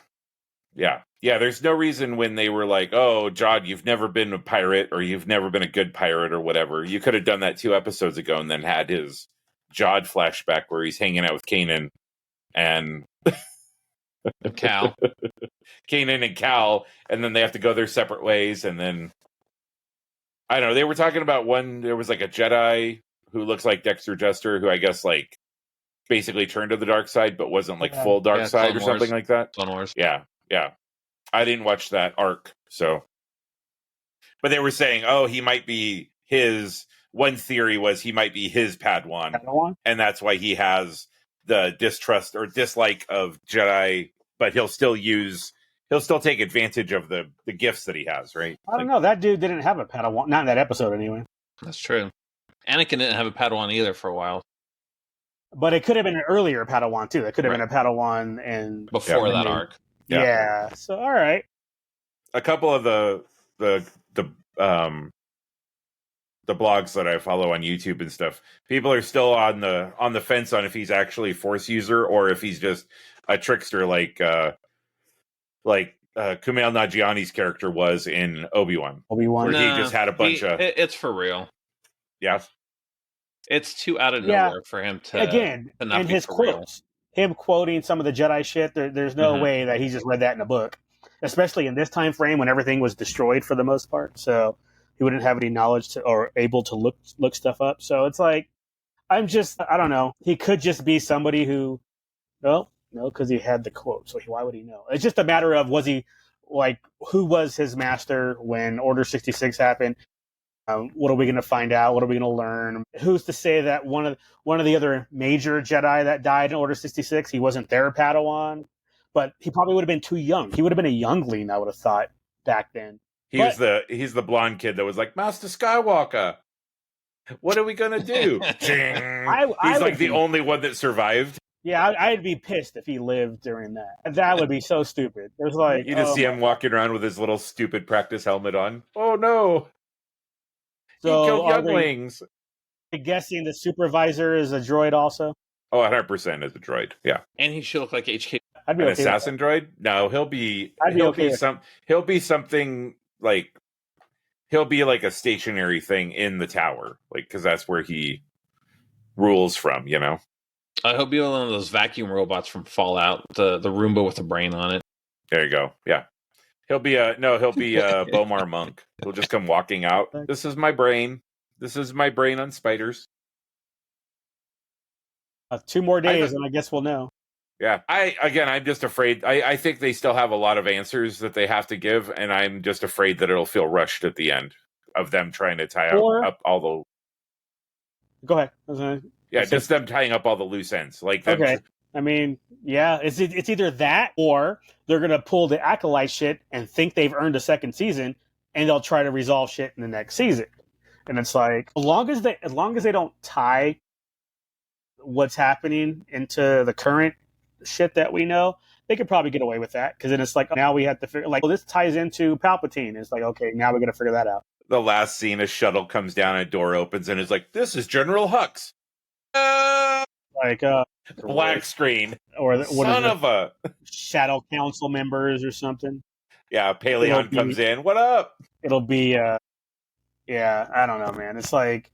Yeah. There's no reason when they were like, "Oh, Jod, you've never been a pirate, or you've never been a good pirate, or whatever." You could have done that 2 episodes ago, and then had his Jod flashback where he's hanging out with Kanan and Cal. Kanan and Cal, and then they have to go their separate ways, and then I don't know. They were talking about one. There was like a Jedi who looks like Dexter Jester, who I guess like basically turned to the dark side, but wasn't like full dark side or something like that. Clone Wars. Yeah. I didn't watch that arc, so. But they were saying, oh, he might be his. One theory was he might be his Padawan, and that's why he has the distrust or dislike of Jedi. But he'll still take advantage of the gifts that he has, right? I don't know. That dude didn't have a Padawan, not in that episode anyway. That's true. Anakin didn't have a Padawan either for a while. But it could have been an earlier Padawan too. It could have been a Padawan and before that arc. Yeah. So all right. A couple of the blogs that I follow on YouTube and stuff, people are still on the fence on if he's actually a Force user or if he's just a trickster like Kumail Nanjiani's character was in Obi-Wan. Where he just had a bunch of. It's for real. Yeah. It's too out of nowhere for him to to not and be his for quotes. Real. Him quoting some of the Jedi shit, there's no way that he just read that in a book, especially in this time frame when everything was destroyed for the most part. So he wouldn't have any knowledge or able to look stuff up. So it's like, I don't know. He could just be somebody who, no, because he had the quote. So why would he know? It's just a matter of, was he like, who was his master when Order 66 happened? What are we going to find out? What are we going to learn? Who's to say that one of the other major Jedi that died in Order 66, he wasn't their Padawan, but he probably would have been too young. He would have been a youngling, I would have thought, back then. He's the blonde kid that was like, Master Skywalker, what are we going to do? He's like the only one that survived. Yeah, I'd be pissed if he lived during that. That would be so stupid. There's like You just see him walking around with his little stupid practice helmet on. Oh no! He So killed are they younglings. guessing the supervisor is a droid also? Oh, 100% is a droid. Yeah. And he should look like HK. I'd be An okay. assassin droid? No, he'll be. I'd be He'll okay be with He'll be something like. He'll be like a stationary thing in the tower, like because that's where he rules from. You know. I hope you're one of those vacuum robots from Fallout, the Roomba with a brain on it. There you go. Yeah. He'll be a Bomar monk. He'll just come walking out. This is my brain. This is my brain on spiders. 2 more days, and I guess we'll know. Yeah. I'm just afraid. I think they still have a lot of answers that they have to give, and I'm just afraid that it'll feel rushed at the end of them trying to tie up all the. Go ahead. Just them tying up all the loose ends. Like them okay. I mean, yeah, it's either that or they're gonna pull the Acolyte shit and think they've earned a second season, and they'll try to resolve shit in the next season. And it's like as long as they don't tie what's happening into the current shit that we know, they could probably get away with that. Because then it's like now we have to figure well, this ties into Palpatine. It's like okay, now we got to figure that out. The last scene, a shuttle comes down, a door opens, and it's like, "This is General Hux." Black screen, or son of a Shadow Council members or something. Yeah, Paleon comes in. What up? It'll be, yeah, I don't know, man. It's like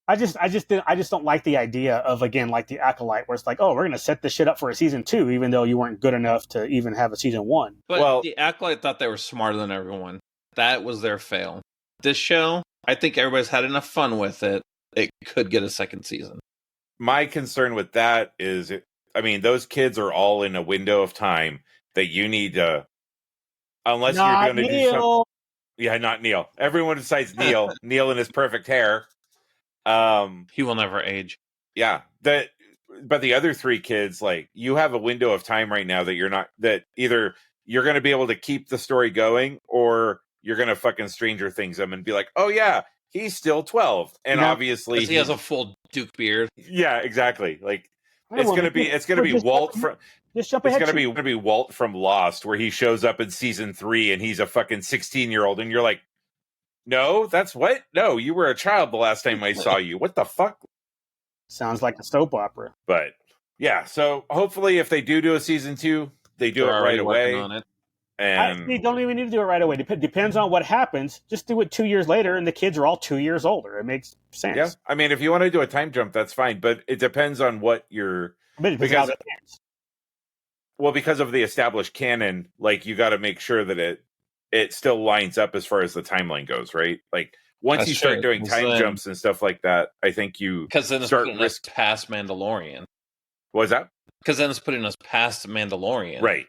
I just don't like the idea of again like the Acolyte, where it's like, oh, we're gonna set this shit up for a season 2, even though you weren't good enough to even have a season 1. But the Acolyte thought they were smarter than everyone. That was their fail. This show, I think everybody's had enough fun with it. It could get a second season. My concern with that is, I mean, those kids are all in a window of time that you need to, unless you're going to do something. Yeah, not Neil. Everyone besides Neil. Neil in his perfect hair. He will never age. Yeah, but the other 3 kids, like, you have a window of time right now that either you're going to be able to keep the story going, or you're going to fucking Stranger Things them and be like, oh yeah, he's still 12, and obviously he has a full Duke beard. Yeah, exactly. Like it's gonna be Walt from. It's gonna be Walt from Lost, where he shows up in season 3 and he's a fucking 16-year-old, and you're like, no, that's what? No, you were a child the last time I saw you. What the fuck? Sounds like a soap opera. But yeah, so hopefully, if they do a season 2, they do it right away. On it. And they don't even need to do it right away. Depends on what happens. Just do it 2 years later, and the kids are all 2 years older. It makes sense. Yeah, I mean, if you want to do a time jump, that's fine. But it depends on what you're. Because of the established canon, like you got to make sure that it still lines up as far as the timeline goes, right? Like once you start doing time jumps and stuff like that, I think you because then it's putting us past Mandalorian. What was that? Because then it's putting us past Mandalorian, right?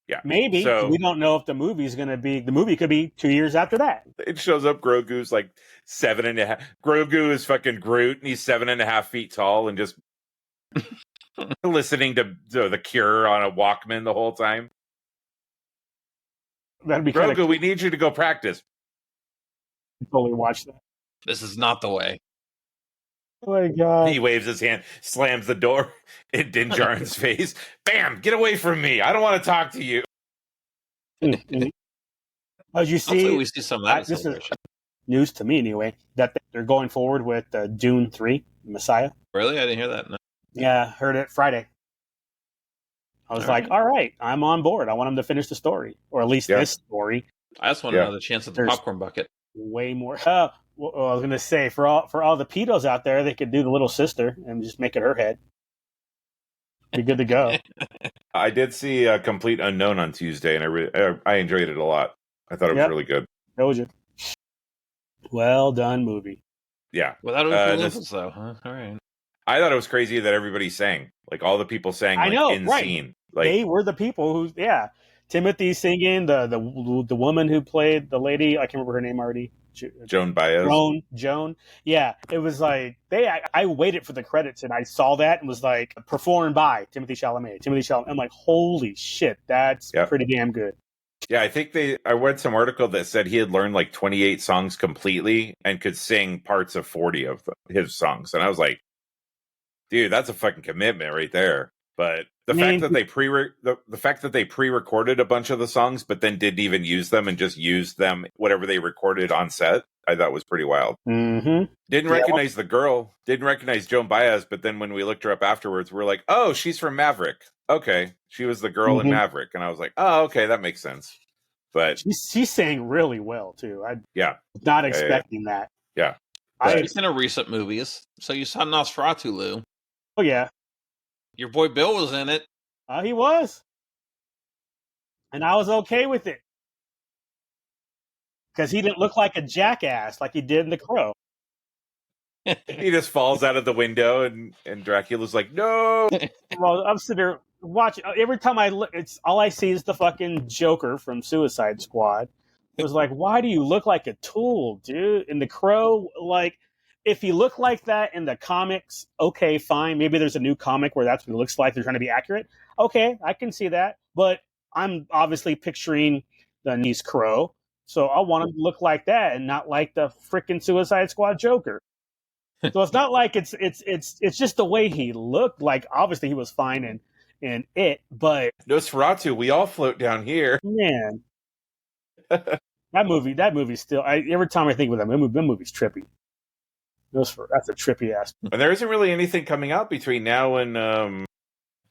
Yeah, maybe. So, we don't know if the movie's going to be. The movie could be 2 years after that. It shows up. Grogu's like 7.5. Grogu is fucking Groot, and he's 7.5 feet tall, and just listening to The Cure on a Walkman the whole time. That'd be Grogu. We need you to go practice. Totally watch that. This is not the way. Oh my god! He waves his hand, slams the door in Din Djarin's face. Bam! Get away from me! I don't want to talk to you. As you see, hopefully we see some of that. This is news to me anyway. That they're going forward with Dune 3, Messiah. Really, I didn't hear that. No. Yeah, heard it Friday. I was like, all right, I'm on board. I want them to finish the story, or at least this story. I just want another chance at the popcorn bucket. Way more. Well, I was going to say, for all the pedos out there, they could do the little sister and just make it her head. Be good to go. I did see a Complete Unknown on Tuesday, and I enjoyed it a lot. I thought it was really good. Told you. Well done movie. Yeah. Without influences, though, huh? All right. I thought it was crazy that everybody sang. Like, all the people sang in scene. Like, they were the people who, Timothy singing, the woman who played the lady, I can't remember her name already. Joan Baez. Joan. Yeah, it was like I waited for the credits and I saw that and was like, performed by Timothy Chalamet. I'm like, holy shit, that's pretty damn good. Yeah, I think I read some article that said he had learned like 28 songs completely and could sing parts of 40 of his songs. And I was like, Dude, that's a fucking commitment right there. But the fact that they pre-recorded a bunch of the songs, but then didn't even use them and just used them whatever they recorded on set, I thought was pretty wild. Mm-hmm. Didn't recognize the girl, didn't recognize Joan Baez, but then when we looked her up afterwards, we're like, oh, she's from Maverick. Okay, she was the girl in Maverick, and I was like, oh, okay, that makes sense. But she's saying really well too. I was not expecting that. Yeah, she's in a recent movies. So you saw Nosferatu, Lou. Oh yeah. Your boy Bill was in it. He was. And I was okay with it. Because he didn't look like a jackass like he did in The Crow. He just falls out of the window and Dracula's like, no! Well, I'm sitting there watching. Every time I look, it's all I see is the fucking Joker from Suicide Squad. It was like, why do you look like a tool, dude? In The Crow, like... If he looked like that in the comics, okay, fine. Maybe there's a new comic where that's what he looks like. They're trying to be accurate. Okay, I can see that. But I'm obviously picturing the niece Crow. So I want him to look like that and not like the freaking Suicide Squad Joker. So it's not like it's just the way he looked. Like, obviously he was fine in it, but... Nosferatu, we all float down here. Man. that movie's still... every time I think of that movie's trippy. That's a trippy ass. And there isn't really anything coming out between now and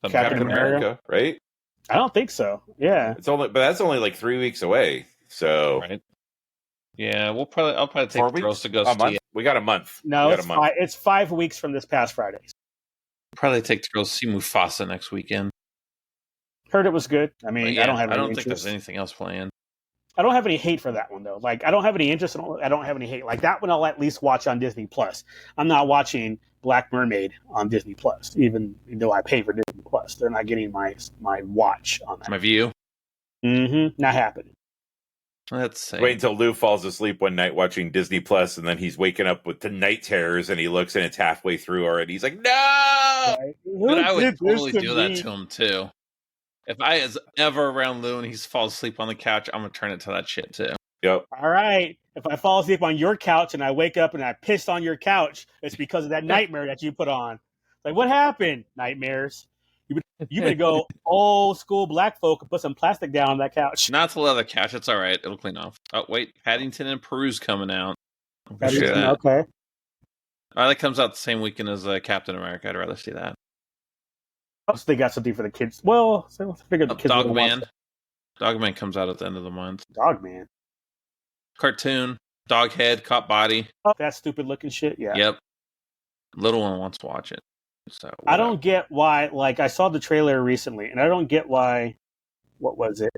Captain America, right? I don't think so. Yeah, but that's only like 3 weeks away. So, right. Yeah, I'll probably take the girls to go see it. We got a month. No, it's 5 weeks from this past Friday. Probably take the girls to see Mufasa next weekend. Heard it was good. I mean, I don't think there's anything else planned. I don't have any hate for that one though. Like, I don't have any interest in. I don't have any hate. Like that one, I'll at least watch on Disney Plus. I'm not watching Black Mermaid on Disney Plus, even though I pay for Disney Plus. They're not getting my watch on that. My view. Not happening. Let's see. Wait until Lou falls asleep one night watching Disney Plus, and then he's waking up with the night terrors, and he looks and it's halfway through already. He's like, "No!" Right? But I would totally do that to him too. If I is ever around Lou and he falls asleep on the couch, I'm gonna turn it to that shit too. Yep. All right. If I fall asleep on your couch and I wake up and I pissed on your couch, it's because of that nightmare that you put on. Like, what happened? Nightmares. You better go old school black folk and put some plastic down on that couch. Not the leather couch. It's all right. It'll clean off. Oh wait, Paddington and Peru's coming out. Okay. That comes out the same weekend as Captain America. I'd rather see that. So they got something for the kids. Well, so I figured the kids. Dogman. Dogman comes out at the end of the month. Dogman. Cartoon. Dog head. Cop body. Oh, that stupid looking shit. Yeah. Yep. Little one wants to watch it. So I don't get why. Like, I saw the trailer recently, and I don't get why. What was it?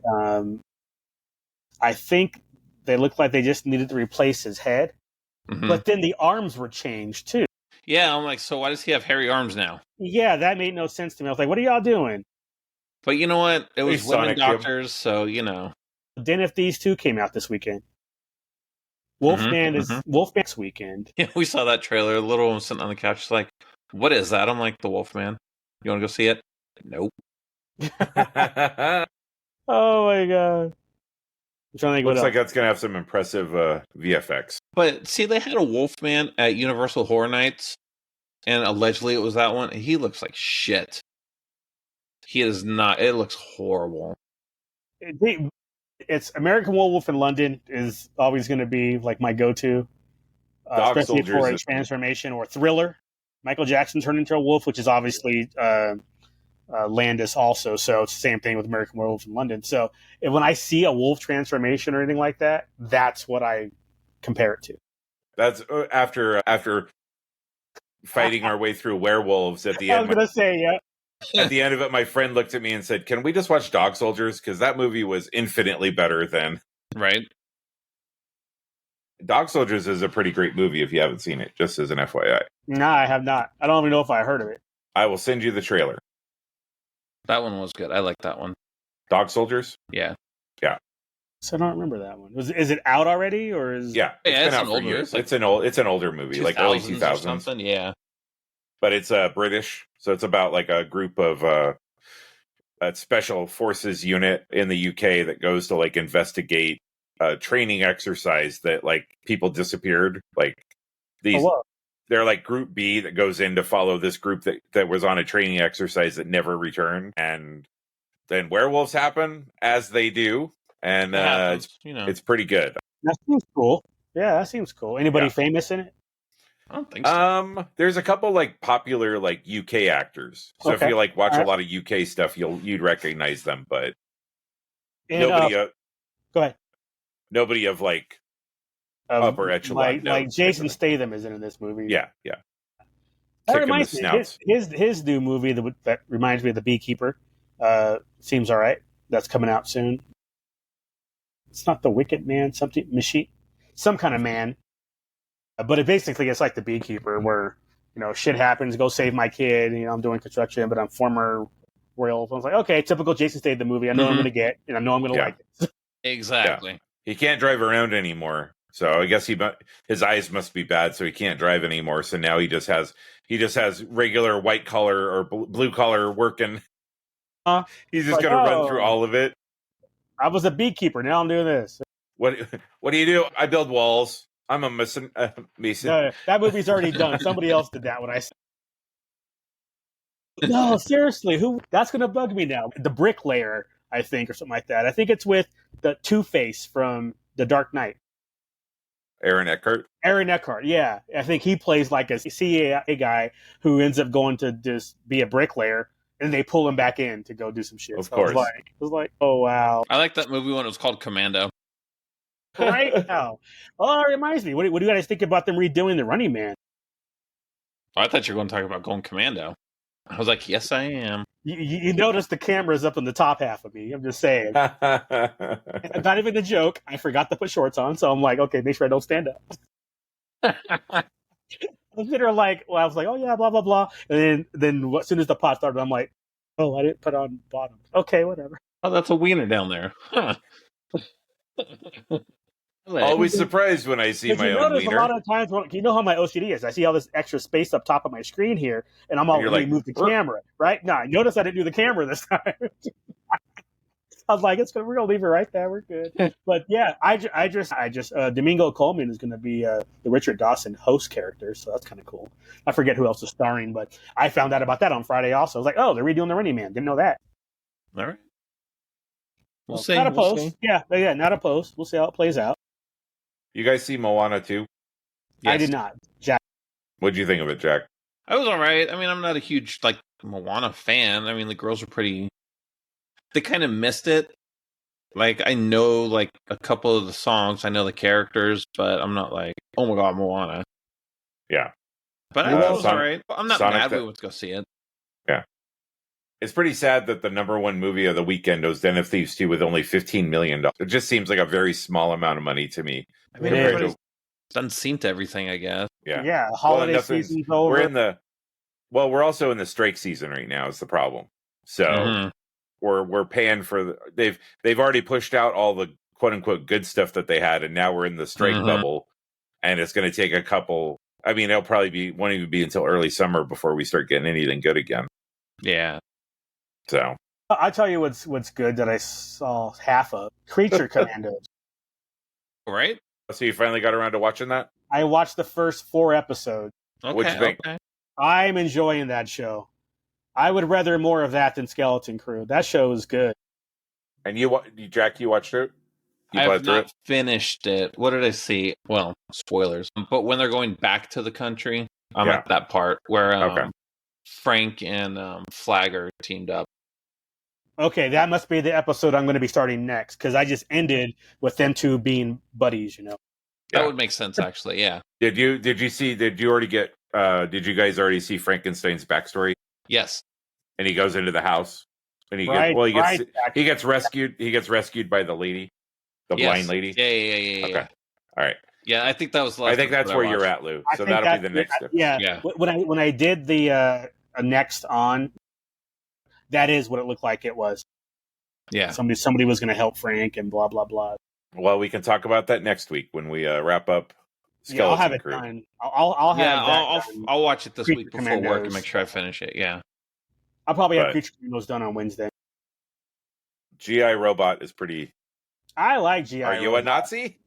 I think they looked like they just needed to replace his head, but then the arms were changed too. Yeah, I'm like, so why does he have hairy arms now? Yeah, that made no sense to me. I was like, what are y'all doing? But you know what? It was women doctors, so you know. Then if these two came out this weekend, Wolfman is Wolfman's weekend. Yeah, we saw that trailer. The little one sitting on the couch, she's like, "What is that?" I'm like, "The Wolfman. You want to go see it?" Nope. Oh my god! I'm trying to think. Looks like that's gonna have some impressive VFX. But see, they had a Wolfman at Universal Horror Nights, and allegedly it was that one. He looks like shit. He is not. It looks horrible. It's American Werewolf in London is always going to be like my go-to, especially for a transformation or thriller. Michael Jackson turned into a wolf, which is obviously Landis also. So it's the same thing with American Werewolf in London. So when I see a wolf transformation or anything like that, that's what I compare it to. That's after fighting our way through werewolves at the end. I was going to say, yeah. At the end of it, my friend looked at me and said, "Can we just watch Dog Soldiers? Because that movie was infinitely better than..." Right. Dog Soldiers is a pretty great movie if you haven't seen it, just as an FYI. No, I have not. I don't even know if I heard of it. I will send you the trailer. That one was good. I like that one. Dog Soldiers? Yeah. Yeah. So I don't remember that one. Is it out already, or is? Yeah, it's been out for years. It's an older movie, like early 2000s. Something. Yeah. But it's British, so it's about like a group of a special forces unit in the UK that goes to like investigate a training exercise that like people disappeared, like these they're like Group B that goes in to follow this group that was on a training exercise that never returned, and then werewolves happen as they do, and it's pretty good. That seems cool. Yeah, that seems cool. Anybody famous in it? I don't think so. There's a couple like popular like UK actors. So if you like watch a lot of UK stuff, you'd recognize them, but nobody. Go ahead. Nobody of like upper echelon. Like Jason Statham is in this movie. Yeah. That reminds me. His new movie that reminds me of The Beekeeper. Seems all right. That's coming out soon. It's not The Wicked Man, some kind of man. But it's like The Beekeeper, where shit happens. Go save my kid. I'm doing construction, but I'm former royal. I was like, okay, typical Jason Statham movie. I know I'm going to get, and I know I'm going to like it. Exactly. Yeah. He can't drive around anymore, so I guess his eyes must be bad, so he can't drive anymore. So now he just has regular white collar or blue collar working. He's just going to run through all of it. I was a beekeeper. Now I'm doing this. What do you do? I build walls. I'm a mason. No, that movie's already done. Somebody else did that when I said. No, seriously, that's going to bug me now. The Bricklayer, I think, or something like that. I think it's with the Two-Face from The Dark Knight. Aaron Eckhart, yeah. I think he plays like a CIA guy who ends up going to just be a bricklayer, and they pull him back in to go do some shit. Of course. I was like, oh, wow. I like that movie when it was called Commando. Right now. Oh, it reminds me. What do you guys think about them redoing The Running Man? Oh, I thought you were going to talk about going Commando. I was like, yes, I am. You notice the camera's up in the top half of me. I'm just saying. Not even a joke. I forgot to put shorts on, so I'm like, okay, make sure I don't stand up. I was like, oh yeah, blah blah blah, and then as soon as the pot started, I'm like, oh, I didn't put on bottoms. Okay, whatever. Oh, that's a wiener down there. Huh. Always surprised when I see my own wiener. A lot of times, you know how my OCD is. I see all this extra space up top of my screen here, and I'm all ready to move the camera. Right? No, notice I didn't do the camera this time. I was like, we're gonna leave it right there. We're good. But yeah, I just Domingo Coleman is gonna be the Richard Dawson host character, so that's kind of cool. I forget who else is starring, but I found out about that on Friday also. I was like, oh, they're redoing The Running Man. Didn't know that. All right. We'll see. Not opposed. Yeah, not opposed. We'll see how it plays out. You guys see Moana 2? Yes. I did not. Jack. What'd you think of it, Jack? I was all right. I mean, I'm not a huge Moana fan. I mean, the girls are pretty. They kind of missed it. Like, I know a couple of the songs. I know the characters, but I'm not like, oh my god, Moana. Yeah. But I was all right. I'm not mad we went to go see it. Yeah. It's pretty sad that the number one movie of the weekend was Den of Thieves 2 with only $15 million. It just seems like a very small amount of money to me. I mean, everybody's done synced everything, I guess. Yeah. Yeah, holiday season's over. We're also in the strike season right now is the problem. So we're paying for they've already pushed out all the quote unquote good stuff that they had, and now we're in the strike bubble, and it's going to take a couple. I mean, it'll probably won't even be until early summer before we start getting anything good again. Yeah. So I'll tell you what's good that I saw half of Creature Commandos. Right. So you finally got around to watching that? I watched the first 4 episodes. Okay, what'd you think? Okay. I'm enjoying that show. I would rather more of that than Skeleton Crew. That show is good. And Jack, you watched it? I have not finished it. What did I see? Well, spoilers. But when they're going back to the country, I'm at that part where Frank and Flagger teamed up. Okay, that must be the episode I'm going to be starting next, because I just ended with them two being buddies, That would make sense, actually, yeah. Did you guys already see Frankenstein's backstory? Yes. And he goes into the house and he gets rescued. He gets rescued by the lady, the blind lady. Yeah. Okay. All right. Yeah, I think that was the last. I think that's where you're at, Lou. So that'll be the next step. Yeah. When I did the next on, that is what it looked like it was. Yeah. Somebody was going to help Frank and blah blah blah. Well, we can talk about that next week when we wrap up Skeleton I'll have it Crew. Done. I'll watch it this Creature week before Commandos. work and make sure I finish it. Yeah. I'll probably have Creature Commandos done on Wednesday. GI Robot is pretty. I like GI. Are you a Nazi?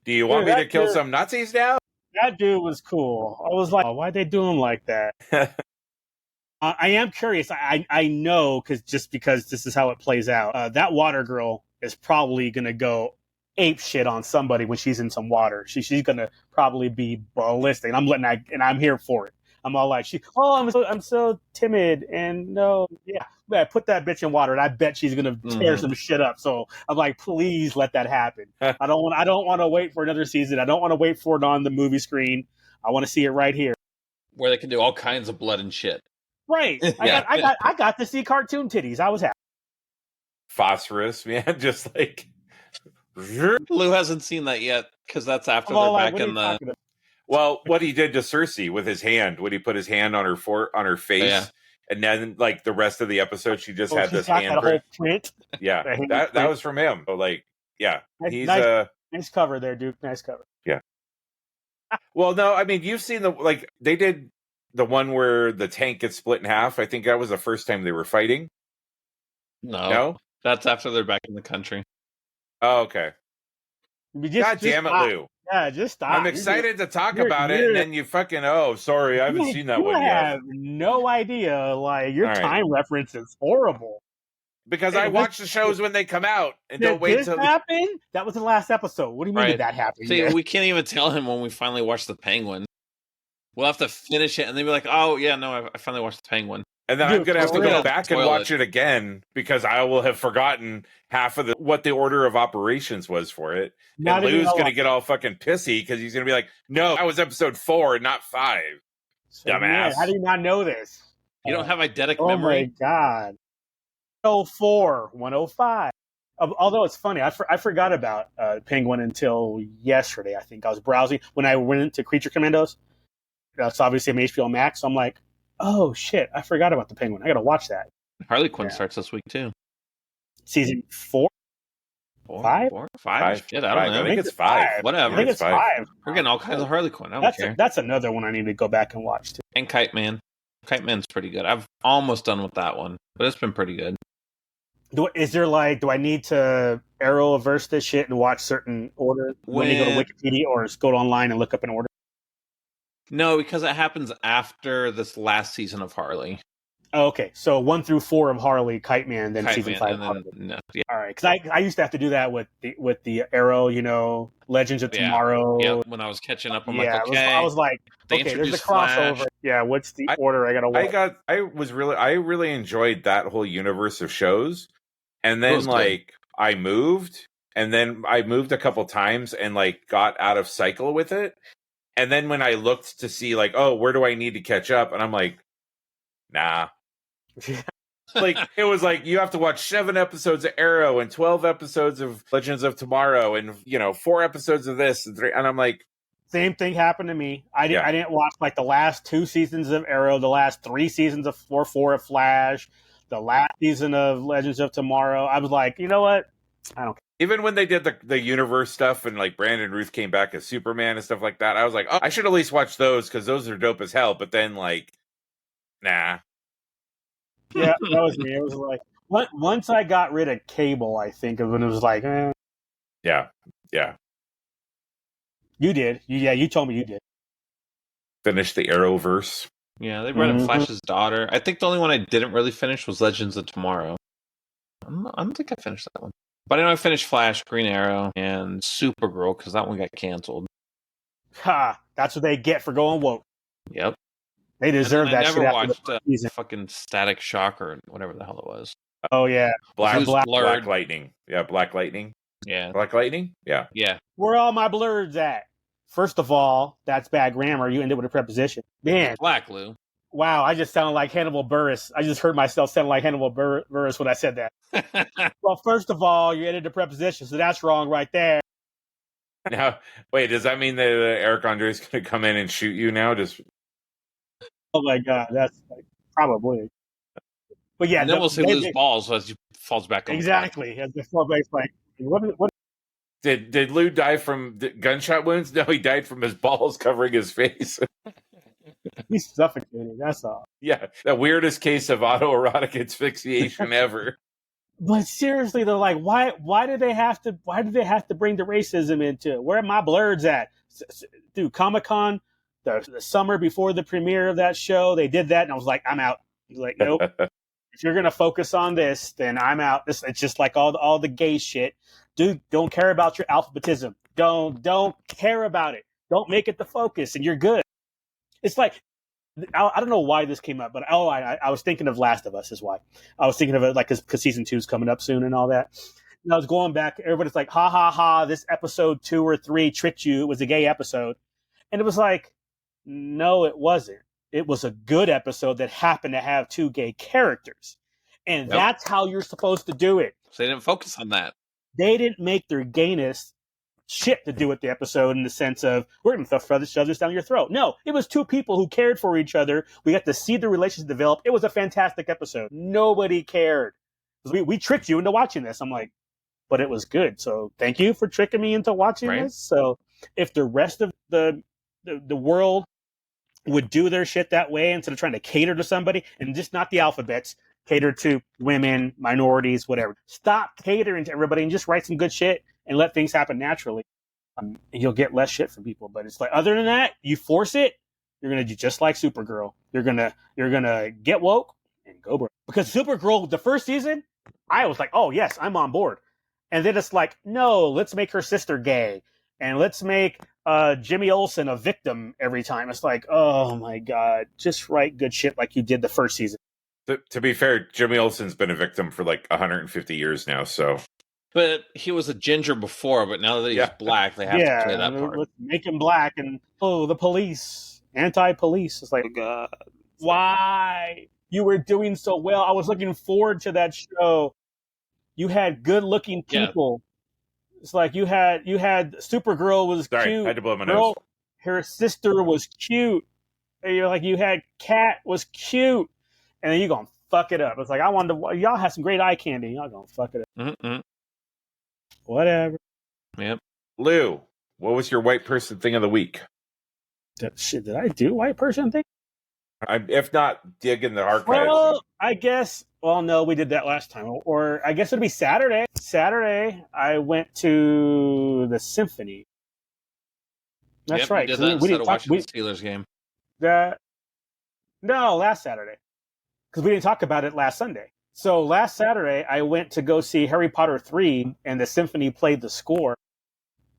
Do you want me to kill some Nazis now? That dude was cool. I was like, oh, why'd they do him like that? I am curious. I know because this is how it plays out. That water girl is probably gonna go ape shit on somebody when she's in some water. She's gonna probably be ballistic. And I'm here for it. I'm all like, I'm so timid and no, yeah, put that bitch in water and I bet she's gonna tear some shit up. So I'm like, please let that happen. I don't want to wait for another season. I don't want to wait for it on the movie screen. I want to see it right here, where they can do all kinds of blood and shit. Right. Yeah. I got to see cartoon titties. I was happy. Phosphorus, man, just like. Lou hasn't seen that yet because that's after they're back in the. Well, what he did to Cersei with his hand, when he put his hand on her face, and then like the rest of the episode, she just had this hand print. Yeah, that was from him. So like, yeah, he's nice cover there, Duke. Nice cover. Yeah. Well, no, I mean, you've seen they did the one where the tank gets split in half. I think that was the first time they were fighting. No, that's after they're back in the country. Oh, okay. God damn it, Lou. Yeah, just stop. I'm excited to talk about it, and then you fucking, sorry, I haven't seen that one yet. I have no idea. Like, your time reference is horrible. Because I watch the shows when they come out, and don't wait till... Did this happen? That was the last episode. What do you mean did that happen? See, we can't even tell him when we finally watch The Penguin. We'll have to finish it, and then be like, oh, yeah, no, I finally watched The Penguin. And then I'm going to have to go back and watch it again, because I will have forgotten half of what the order of operations was for it. And Lou's going to get all fucking pissy, because he's going to be like, no, that was episode 4, not 5. So, dumbass. Man, how do you not know this? You don't have eidetic memory? Oh, my God. 104, 105. Although it's funny, I forgot about Penguin until yesterday, I think. I was browsing. When I went into Creature Commandos, that's obviously on HBO Max, so I'm like, oh, shit, I forgot about the Penguin. I got to watch that. Harley Quinn starts this week, too. Season 4? 5? 5? Shit, I don't know. I think it's 5. Whatever. I think it's 5. We're getting all kinds of Harley Quinn. I don't care. That's another one I need to go back and watch, too. And Kite Man. Kite Man's pretty good. I've almost done with that one, but it's been pretty good. Do I need to Arrowverse this shit and watch certain order when you go to Wikipedia or just go online and look up an order? No, because it happens after this last season of Harley. Oh, okay, so 1 through 4 of Harley, Kite Man, then season 5. All right, because I used to have to do that with the Arrow, Legends of Tomorrow. Yeah, when I was catching up, I'm like, okay. I was like, okay, there's a crossover. Flash. Yeah, what's the order I gotta watch? I really enjoyed that whole universe of shows, and then I moved, and then I moved a couple times and got out of cycle with it. And then when I looked to see where do I need to catch up? And I'm like, nah. It was you have to watch 7 episodes of Arrow and 12 episodes of Legends of Tomorrow and 4 episodes of this and 3. And I'm like, same thing happened to me. I didn't watch the last 2 seasons of Arrow, the last 3 seasons of 4 of Flash, the last season of Legends of Tomorrow. I was like, you know what? I don't care. Even when they did the universe stuff and Brandon Ruth came back as Superman and stuff like that, I was like, oh, I should at least watch those because those are dope as hell. But then nah. Yeah, that was me. It was once I got rid of cable, I think of when it was Yeah. You did. You told me you did. Finish the Arrowverse. Yeah, they brought in Flash's daughter. I think the only one I didn't really finish was Legends of Tomorrow. I don't think I finished that one. But I know I finished Flash, Green Arrow, and Supergirl because that one got canceled. Ha! That's what they get for going woke. Yep. They deserve that shit. I never watched fucking Static Shock or whatever the hell it was. Oh, yeah. Black Lightning. Yeah, Black Lightning. Yeah. Black Lightning? Yeah. Yeah. Where all my blurs at? First of all, that's bad grammar. You ended with a preposition. Man. Black, Lou. Wow, I just sounded like Hannibal Buress. I just heard myself sound like Hannibal Buress when I said that. Well, first of all, you ended the preposition, so that's wrong right there. Now, wait, does that mean that Eric Andre is going to come in and shoot you now? Oh my God, that's probably. But yeah, and then we'll see Lou's balls as he falls back on. Exactly, as the floor base what? Did Lou die from gunshot wounds? No, he died from his balls covering his face. He's suffocating. That's all. Yeah, the weirdest case of autoerotic asphyxiation ever. But seriously, though, why did they have to bring the racism into it? Where are my blurs at? Dude, Comic-Con, the summer before the premiere of that show, they did that, and I was like, I'm out. He's like, nope. If you're gonna focus on this, then I'm out. It's just like all the gay shit. Dude, don't care about your alphabetism. Don't care about it. Don't make it the focus, and you're good. It's like, I don't know why this came up, but I was thinking of Last of Us is why. I was thinking of it like because season 2 is coming up soon and all that. And I was going back. Everybody's like, ha ha ha! This episode 2 or 3 tricked you. It was a gay episode, and it was like, no, it wasn't. It was a good episode that happened to have 2 gay characters, and that's how you're supposed to do it. So they didn't focus on that. They didn't make their gayness shit to do with the episode in the sense of we're going to shove this down your throat. No, it was 2 people who cared for each other. We got to see the relationship develop. It was a fantastic episode. Nobody cared. We tricked you into watching this. I'm like, but it was good. So thank you for tricking me into watching this. So if the rest of the world would do their shit that way instead of trying to cater to somebody, and just not the alphabets, cater to women, minorities, whatever. Stop catering to everybody and just write some good shit and let things happen naturally. And you'll get less shit from people. But it's like, other than that, you force it, you're gonna do just like Supergirl. You're gonna get woke and go broke. Because Supergirl, the first season, I was like, oh yes, I'm on board. And then it's like, no, let's make her sister gay. And let's make Jimmy Olsen a victim every time. It's like, oh my God, just write good shit like you did the first season. To be fair, Jimmy Olsen's been a victim for like 150 years now, so. But he was a ginger before, but now that he's black, they have to play that part. Let's make him black, and the police, anti-police. It's like, God, why? You were doing so well. I was looking forward to that show. You had good-looking people. It's like you had Supergirl was cute. I had to blow my nose. Her sister was cute. And you're like, you had Cat was cute, and then you're gonna fuck it up. It's like, y'all have some great eye candy. Y'all gonna fuck it up. Mm-mm. Whatever. Yep. Lou, what was your white person thing of the week? Did I do white person thing? If not, dig in the archives. Well, I guess. Well, no, we did that last time. Or I guess it'd be Saturday. Saturday, I went to the Symphony. That's right. We did that instead of watching the Steelers game. No, last Saturday. Because we didn't talk about it last Sunday. So last Saturday, I went to go see Harry Potter 3, and the Symphony played the score.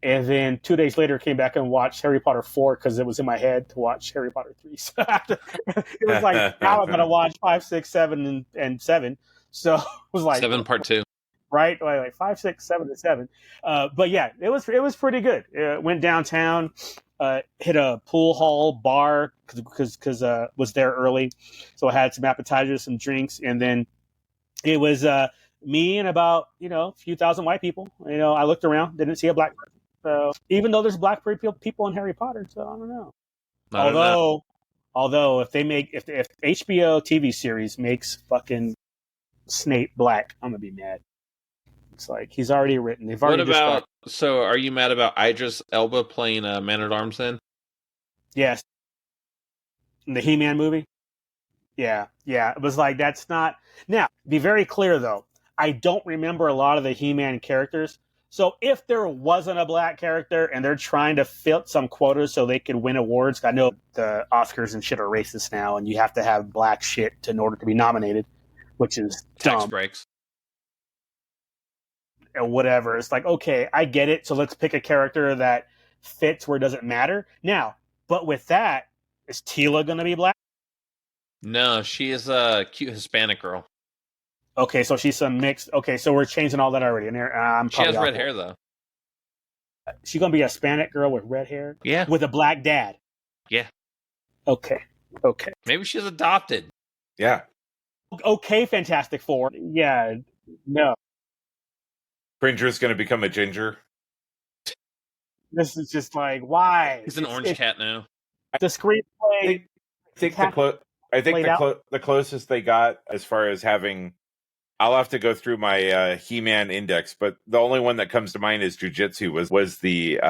And then 2 days later, came back and watched Harry Potter 4 because it was in my head to watch Harry Potter 3. So it was like, now I'm going to watch 5, 6, 7, and 7. So it was like 7 part 2. Right? Like 5, 6, 7, and 7. But yeah, it was pretty good. Went downtown, hit a pool hall bar because was there early. So I had some appetizers, some drinks, and then it was me and about, a few thousand white people. I looked around, didn't see a black person. So even though there's black people in Harry Potter, so I don't know. Although if HBO TV series makes fucking Snape black, I'm gonna be mad. It's like he's already written. They've already. So are you mad about Idris Elba playing Man at Arms then? Yes. In the He-Man movie? Yeah. It was like, that's not. Now, be very clear though. I don't remember a lot of the He-Man characters. So if there wasn't a black character and they're trying to fit some quotas so they could win awards, I know the Oscars and shit are racist now, and you have to have black shit in order to be nominated, which is tax dumb. breaks. Or whatever. It's like, okay, I get it. So let's pick a character that fits where it doesn't matter. Now, but with that, is Tila going to be black? No, she is a cute Hispanic girl. Okay, so she's some mixed. Okay, so we're changing all that already. And she has red hair, though. She's going to be a Hispanic girl with red hair? Yeah. With a black dad? Yeah. Okay. Maybe she's adopted. Yeah. Okay, Fantastic Four. Yeah, no. Pringer's going to become a ginger. This is just like, why? He's an orange cat now. The screenplay. I think the closest they got as far as having. I'll have to go through my He-Man index, but the only one that comes to mind is Jiu-Jitsu was the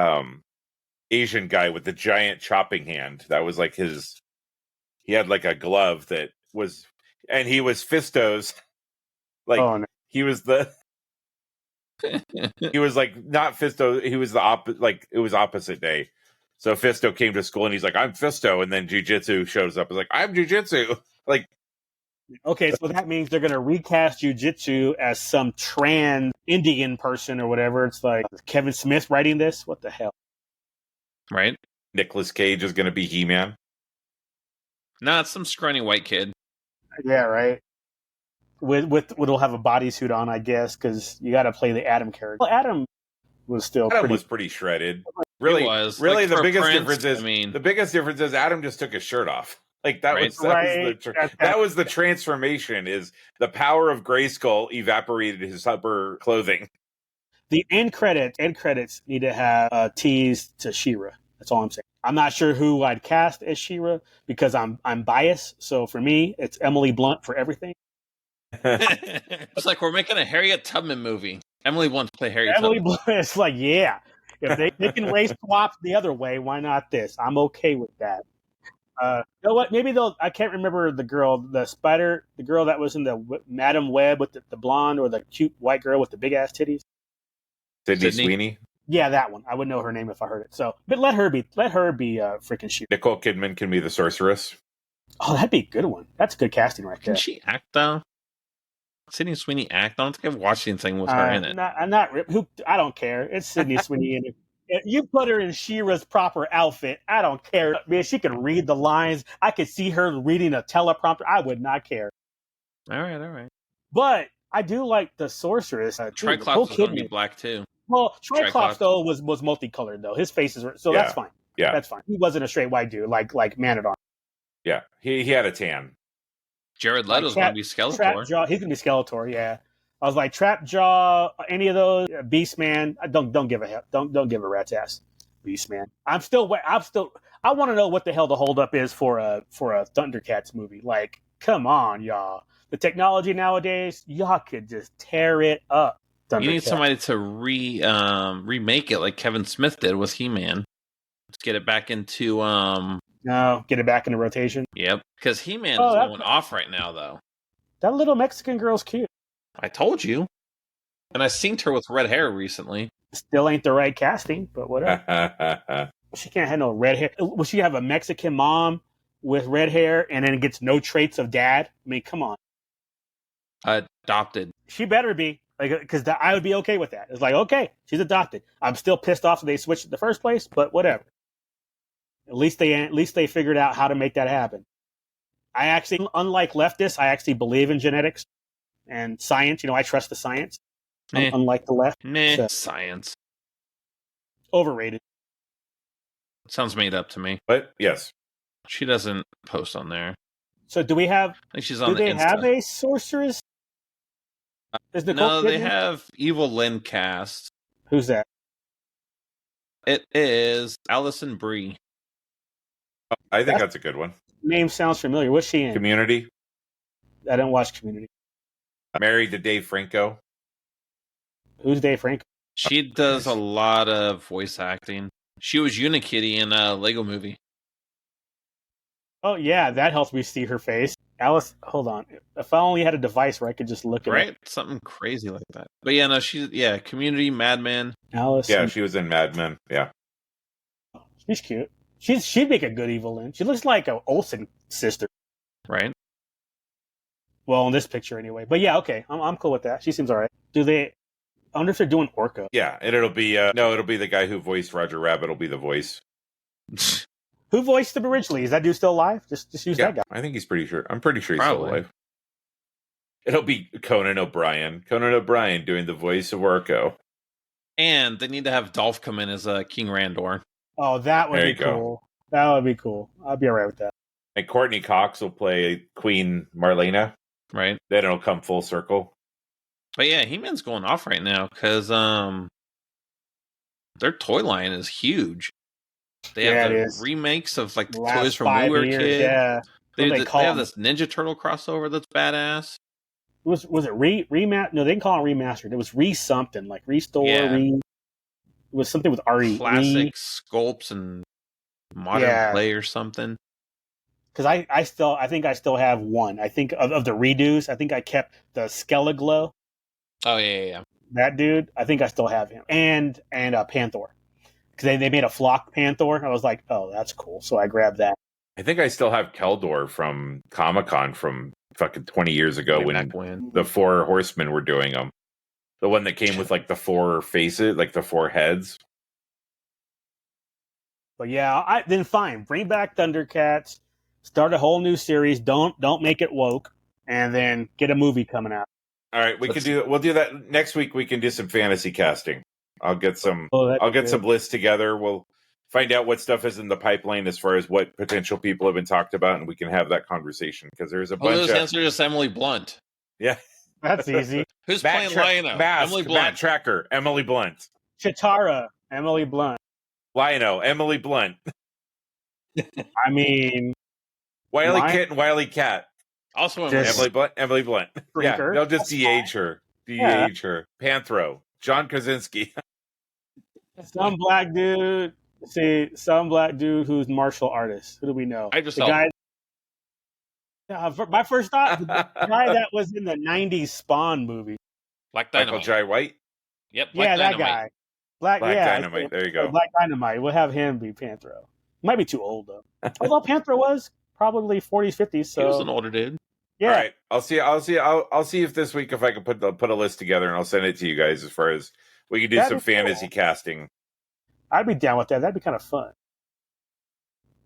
Asian guy with the giant chopping hand. That was like his. He had like a glove that was, and he was Fistos. Like he was the. He was like not Fisto. He was the opposite. Like it was opposite day. So Fisto came to school and he's like, I'm Fisto. And then Jiu-Jitsu shows up. He's like, I'm Jiu-Jitsu. Like, okay, so that means they're going to recast Jiu-Jitsu as some trans Indian person or whatever. It's like Kevin Smith writing this? What the hell? Right? Nicolas Cage is going to be He-Man. No, it's some scrawny white kid. Yeah, right. Will have a bodysuit on, I guess, because you got to play the Adam character. Well, Adam was pretty shredded. Really, was. really, like, the biggest Prince, difference is the biggest difference is Adam just took his shirt off. Like that was the transformation. Is the power of Grayskull evaporated his upper clothing. The end credits need to have a tease to She-Ra. That's all I'm saying. I'm not sure who I'd cast as She-Ra because I'm biased. So for me, it's Emily Blunt for everything. It's like we're making a Harriet Tubman movie. Emily wants to play Harriet Emily Tubman. Blunt, it's like, yeah. If they can race swap the other way, why not this? I'm okay with that. You know what? Maybe I can't remember the girl that was in the Madam Web with the blonde, or the cute white girl with the big ass titties. Sydney Sweeney. Yeah, that one. I would know her name if I heard it. So, but let her be freaking She-Ra. Nicole Kidman can be the sorceress. Oh, that'd be a good one. That's good casting right there. Can she act though? Sydney Sweeney act? I don't think I've watched anything with her in it. I don't care. It's Sydney Sweeney in it. If you put her in She-Ra's proper outfit, I don't care. Man, she could read the lines. I could see her reading a teleprompter. I would not care. All right. But I do like the sorceress. Triclops is going to be black too. Well, Triclops though was multicolored though. His face is so that's fine. Yeah, that's fine. He wasn't a straight white dude like Man-at-Arms. Yeah, he had a tan. Jared Leto's going to be Skeletor. Trapjaw, he's going to be Skeletor. Yeah, I was like Trapjaw, any of those. Beastman. Don't give a hell. Don't give a rat's ass. Beastman. I want to know what the hell the holdup is for a Thundercats movie. Like, come on, y'all. The technology nowadays, y'all could just tear it up. You need somebody to remake it like Kevin Smith did with He-Man. Let's get it back into get it back into rotation. Yep, because He-Man is going off right now, though. That little Mexican girl's cute. I told you, and I seen her with red hair recently. Still ain't the right casting, but whatever. She can't have no red hair. Will she have a Mexican mom with red hair and then gets no traits of dad? I mean, come on. Adopted. She better be. Because I would be okay with that. It's like, okay, she's adopted. I'm still pissed off that they switched in the first place, but whatever. At least they figured out how to make that happen. I actually, unlike leftists, I actually believe in genetics and science. I trust the science. Unlike the left. Science. Overrated. Sounds made up to me. But yes. She doesn't post on there. So do we have... I think she's on do they Insta. have a sorceress? No, they have Evil Lynn cast. Who's that? It is Allison Brie. I think that's a good one. Name sounds familiar. What's she in? Community. I didn't watch Community. Married to Dave Franco. Who's Dave Franco? She does a lot of voice acting. She was Unikitty in a Lego Movie. Oh, yeah, that helps me see her face. Alice, hold on. If I only had a device where I could just look at it. Something crazy like that. But yeah, no, Community, Mad Men. Alice. Yeah, she was in Mad Men. Yeah. She's cute. She'd make a good Evil Lynn. She looks like an Olsen sister. Right. Well, in this picture anyway. But yeah, okay. I'm cool with that. She seems all right. I wonder if they're doing Orca. Yeah, and it'll be it'll be the guy who voiced Roger Rabbit will be the voice. Who voiced him originally? Is that dude still alive? Just use that guy. I think he's pretty sure. I'm pretty sure he's still alive. It'll be Conan O'Brien. Conan O'Brien doing the voice of Orko. And they need to have Dolph come in as King Randor. Oh, that would be cool. That would be cool. I'd be all right with that. And Courtney Cox will play Queen Marlena. Right. Then it'll come full circle. But yeah, He-Man's going off right now because their toy line is huge. They have remakes of like the toys from when we were kids. Yeah. They have this Ninja Turtle crossover that's badass. Was it remaster? No, they didn't call it remastered. It was re-something, like restore, it was something with RE. Classic sculpts and modern play or something. Because I think I still have one. I think of the redos, I think I kept the Skeleglow. Oh yeah. That dude, I think I still have him. And Panther. because they made a flock panther. I was like, oh, that's cool. So I grabbed that. I think I still have Keldor from Comic-Con from fucking 20 years ago when the 4 horsemen were doing them. The one that came with like the 4 faces, like the 4 heads. But yeah, then fine. Bring back Thundercats. Start a whole new series. Don't make it woke, and then get a movie coming out. All right, we'll do that next week. We can do some fantasy casting. I'll get some lists together. We'll find out what stuff is in the pipeline as far as what potential people have been talked about, and we can have that conversation because there's a bunch those answers just Emily Blunt. Yeah, that's easy. Who's playing Lionel? Emily Blunt. Matt Tracker, Emily Blunt. Chitara, Emily Blunt. Lionel, Emily Blunt. I mean, Wily Kit and Wily Cat. Also, Emily Blunt. Yeah, they'll just de-age her. De-age her. Panthro. John Krasinski. Some black dude. See, some black dude who's martial artist. Who do we know? I just the guy. My first thought, the guy that was in the '90s Spawn movie. Black Dynamite. Michael Jai White. Yep. Black Dynamite. That guy. Black Dynamite. There you go. Black Dynamite. We'll have him be Panthro. Might be too old though. Although Panthro was probably 40s, 50s. So he was an older dude. Yeah. All right. I'll see if this week if I can put a list together and I'll send it to you guys as far as we can do some fantasy casting. I'd be down with that. That'd be kind of fun.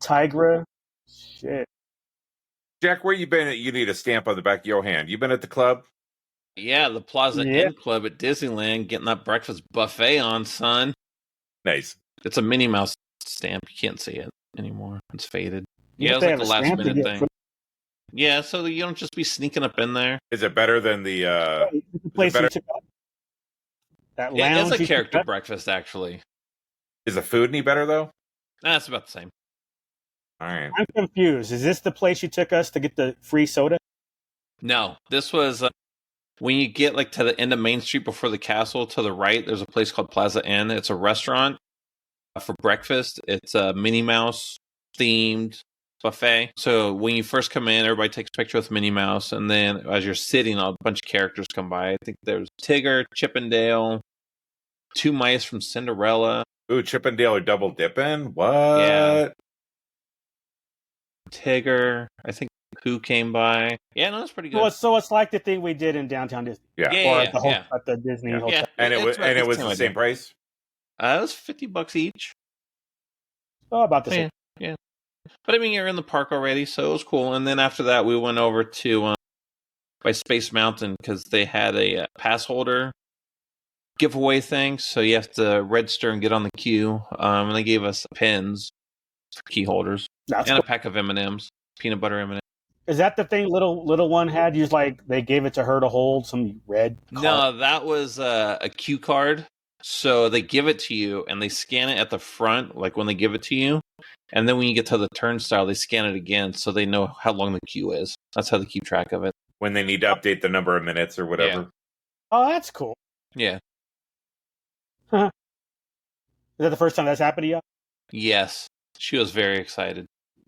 Tigra. Shit. Jack, where you been? You need a stamp on the back of your hand. You been at the club? Yeah, the Plaza Inn Club at Disneyland, getting that breakfast buffet on, son. Nice. It's a Minnie Mouse stamp. You can't see it anymore. It's faded. Yeah, it's like the last minute thing. Yeah, so you don't just be sneaking up in there. Is it better than the place you took up? That lounge. It's a character breakfast, actually. Is the food any better though? Nah, it's about the same. All right. I'm confused. Is this the place you took us to get the free soda? No, this was when you get like to the end of Main Street before the castle. To the right, there's a place called Plaza Inn. It's a restaurant for breakfast. It's a Minnie Mouse themed buffet. So when you first come in, everybody takes a picture with Minnie Mouse, and then as you're sitting, a bunch of characters come by. I think there's Tigger, Chippendale, 2 mice from Cinderella. Ooh, Chippendale are double dipping? What? Yeah. Tigger, I think Pooh came by. Yeah, no, it's pretty good. So it's like the thing we did in downtown Disney. Yeah. At the Disney Hotel. Yeah. And it was the same price? It was $50 each. Oh, about the same. Yeah. But I mean, you're in the park already, so it was cool. And then after that, we went over to by Space Mountain because they had a pass holder giveaway thing. So you have to register and get on the queue. And they gave us pins, key holders, a pack of M&Ms, peanut butter M&Ms. Is that the thing little one had? You like they gave it to her to hold some red card? No, that was a cue card. So they give it to you and they scan it at the front, like when they give it to you. And then when you get to the turnstile, they scan it again so they know how long the queue is. That's how they keep track of it. When they need to update the number of minutes or whatever. Yeah. Oh, that's cool. Yeah. Is that the first time that's happened to you? Yes. She was very excited.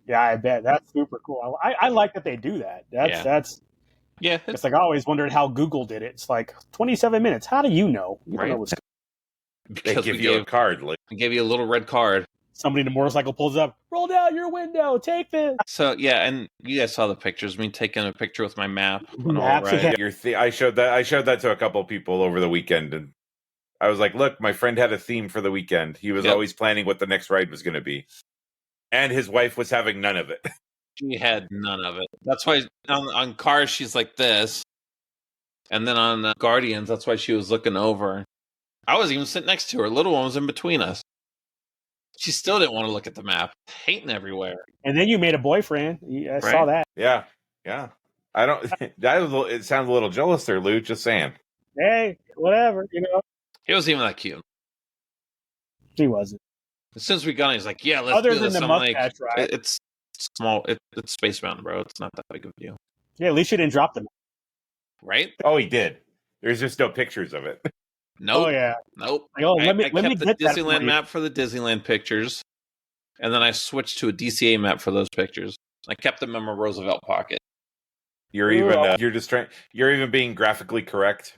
Yeah, I bet. That's super cool. I like that they do that. That's it's like I always wondered how Google did it. It's like 27 minutes. How do you know? You right. don't know what's... They give you a card. They give you a little red card. Somebody in a motorcycle pulls up. Roll down your window. Take this. So yeah, and you guys saw the pictures. Me taking a picture with my map. I showed that to a couple of people over the weekend, and I was like, "Look, my friend had a theme for the weekend. He was always planning what the next ride was going to be, and his wife was having none of it." She had none of it. That's why on Cars she's like this, and then on Guardians, that's why she was looking over. I was even sitting next to her. Little one was in between us. She still didn't want to look at the map. Hating everywhere. And then you made a boyfriend. I saw that. Yeah. I don't. It sounds a little jealous there, Lou. Just saying. Hey, whatever. He wasn't even that cute. He wasn't. As soon as we got him, he's like, "Yeah, let's do this." Other than the mustache, right? It's small. It's Space Mountain, bro. It's not that big of a deal. Yeah, at least you didn't drop them. Right? Oh, he did. There's just no pictures of it. Nope. Oh yeah. Nope. Like, let me kept the get Disneyland map for the Disneyland pictures, and then I switched to a DCA map for those pictures. I kept them in my Roosevelt pocket. You're even being graphically correct.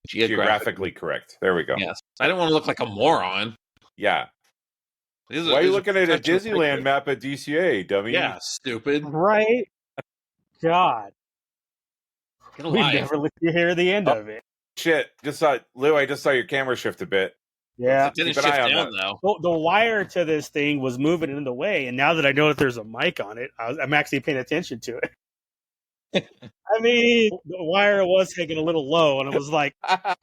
Geographically correct. There we go. Yes. I didn't want to look like a moron. Yeah. Why are you looking at a Disneyland map at DCA, dummy? Yeah, stupid. Right? God. Get We never let you hear the end of it. Shit. Lou, I just saw your camera shift a bit. Yeah. It didn't shift down, though. The wire to this thing was moving in the way, and now that I know that there's a mic on it, I'm actually paying attention to it. I mean, the wire was hanging a little low, and it was like a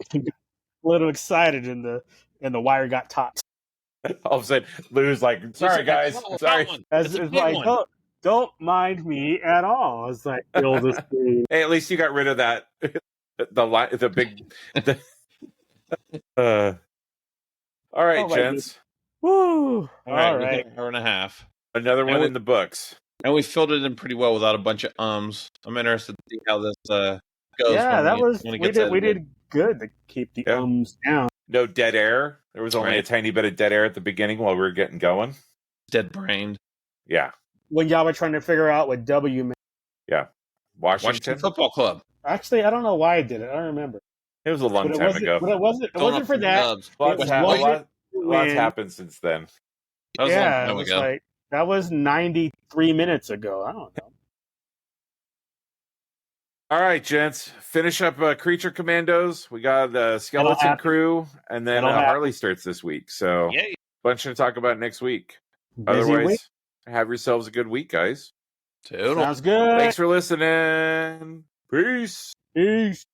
little excited, and the wire got taut. All of a sudden, Lou's like, "Sorry, guys, sorry." It's like, don't mind me at all. I was like, kill this thing. Hey, at least you got rid of that. The big. All right, gents. Woo! All right, an hour and a half. Another one in the books. And we filled it in pretty well without a bunch of ums. I'm interested to see how this goes. Yeah, we did good to keep the ums down. No dead air. There was only a tiny bit of dead air at the beginning while we were getting going. Dead brained. Yeah. When y'all were trying to figure out what W meant. Yeah. Washington Football Club. Actually, I don't know why I did it. I don't remember. It was a long time ago. But it wasn't for that. Lots happened since then. That was that was 93 minutes ago. I don't know. All right, gents. Finish up Creature Commandos. We got the Skeleton Crew, and then Harley starts this week. So, bunch to talk about next week. Otherwise, have yourselves a good week, guys. Sounds good. Thanks for listening. Peace. Peace.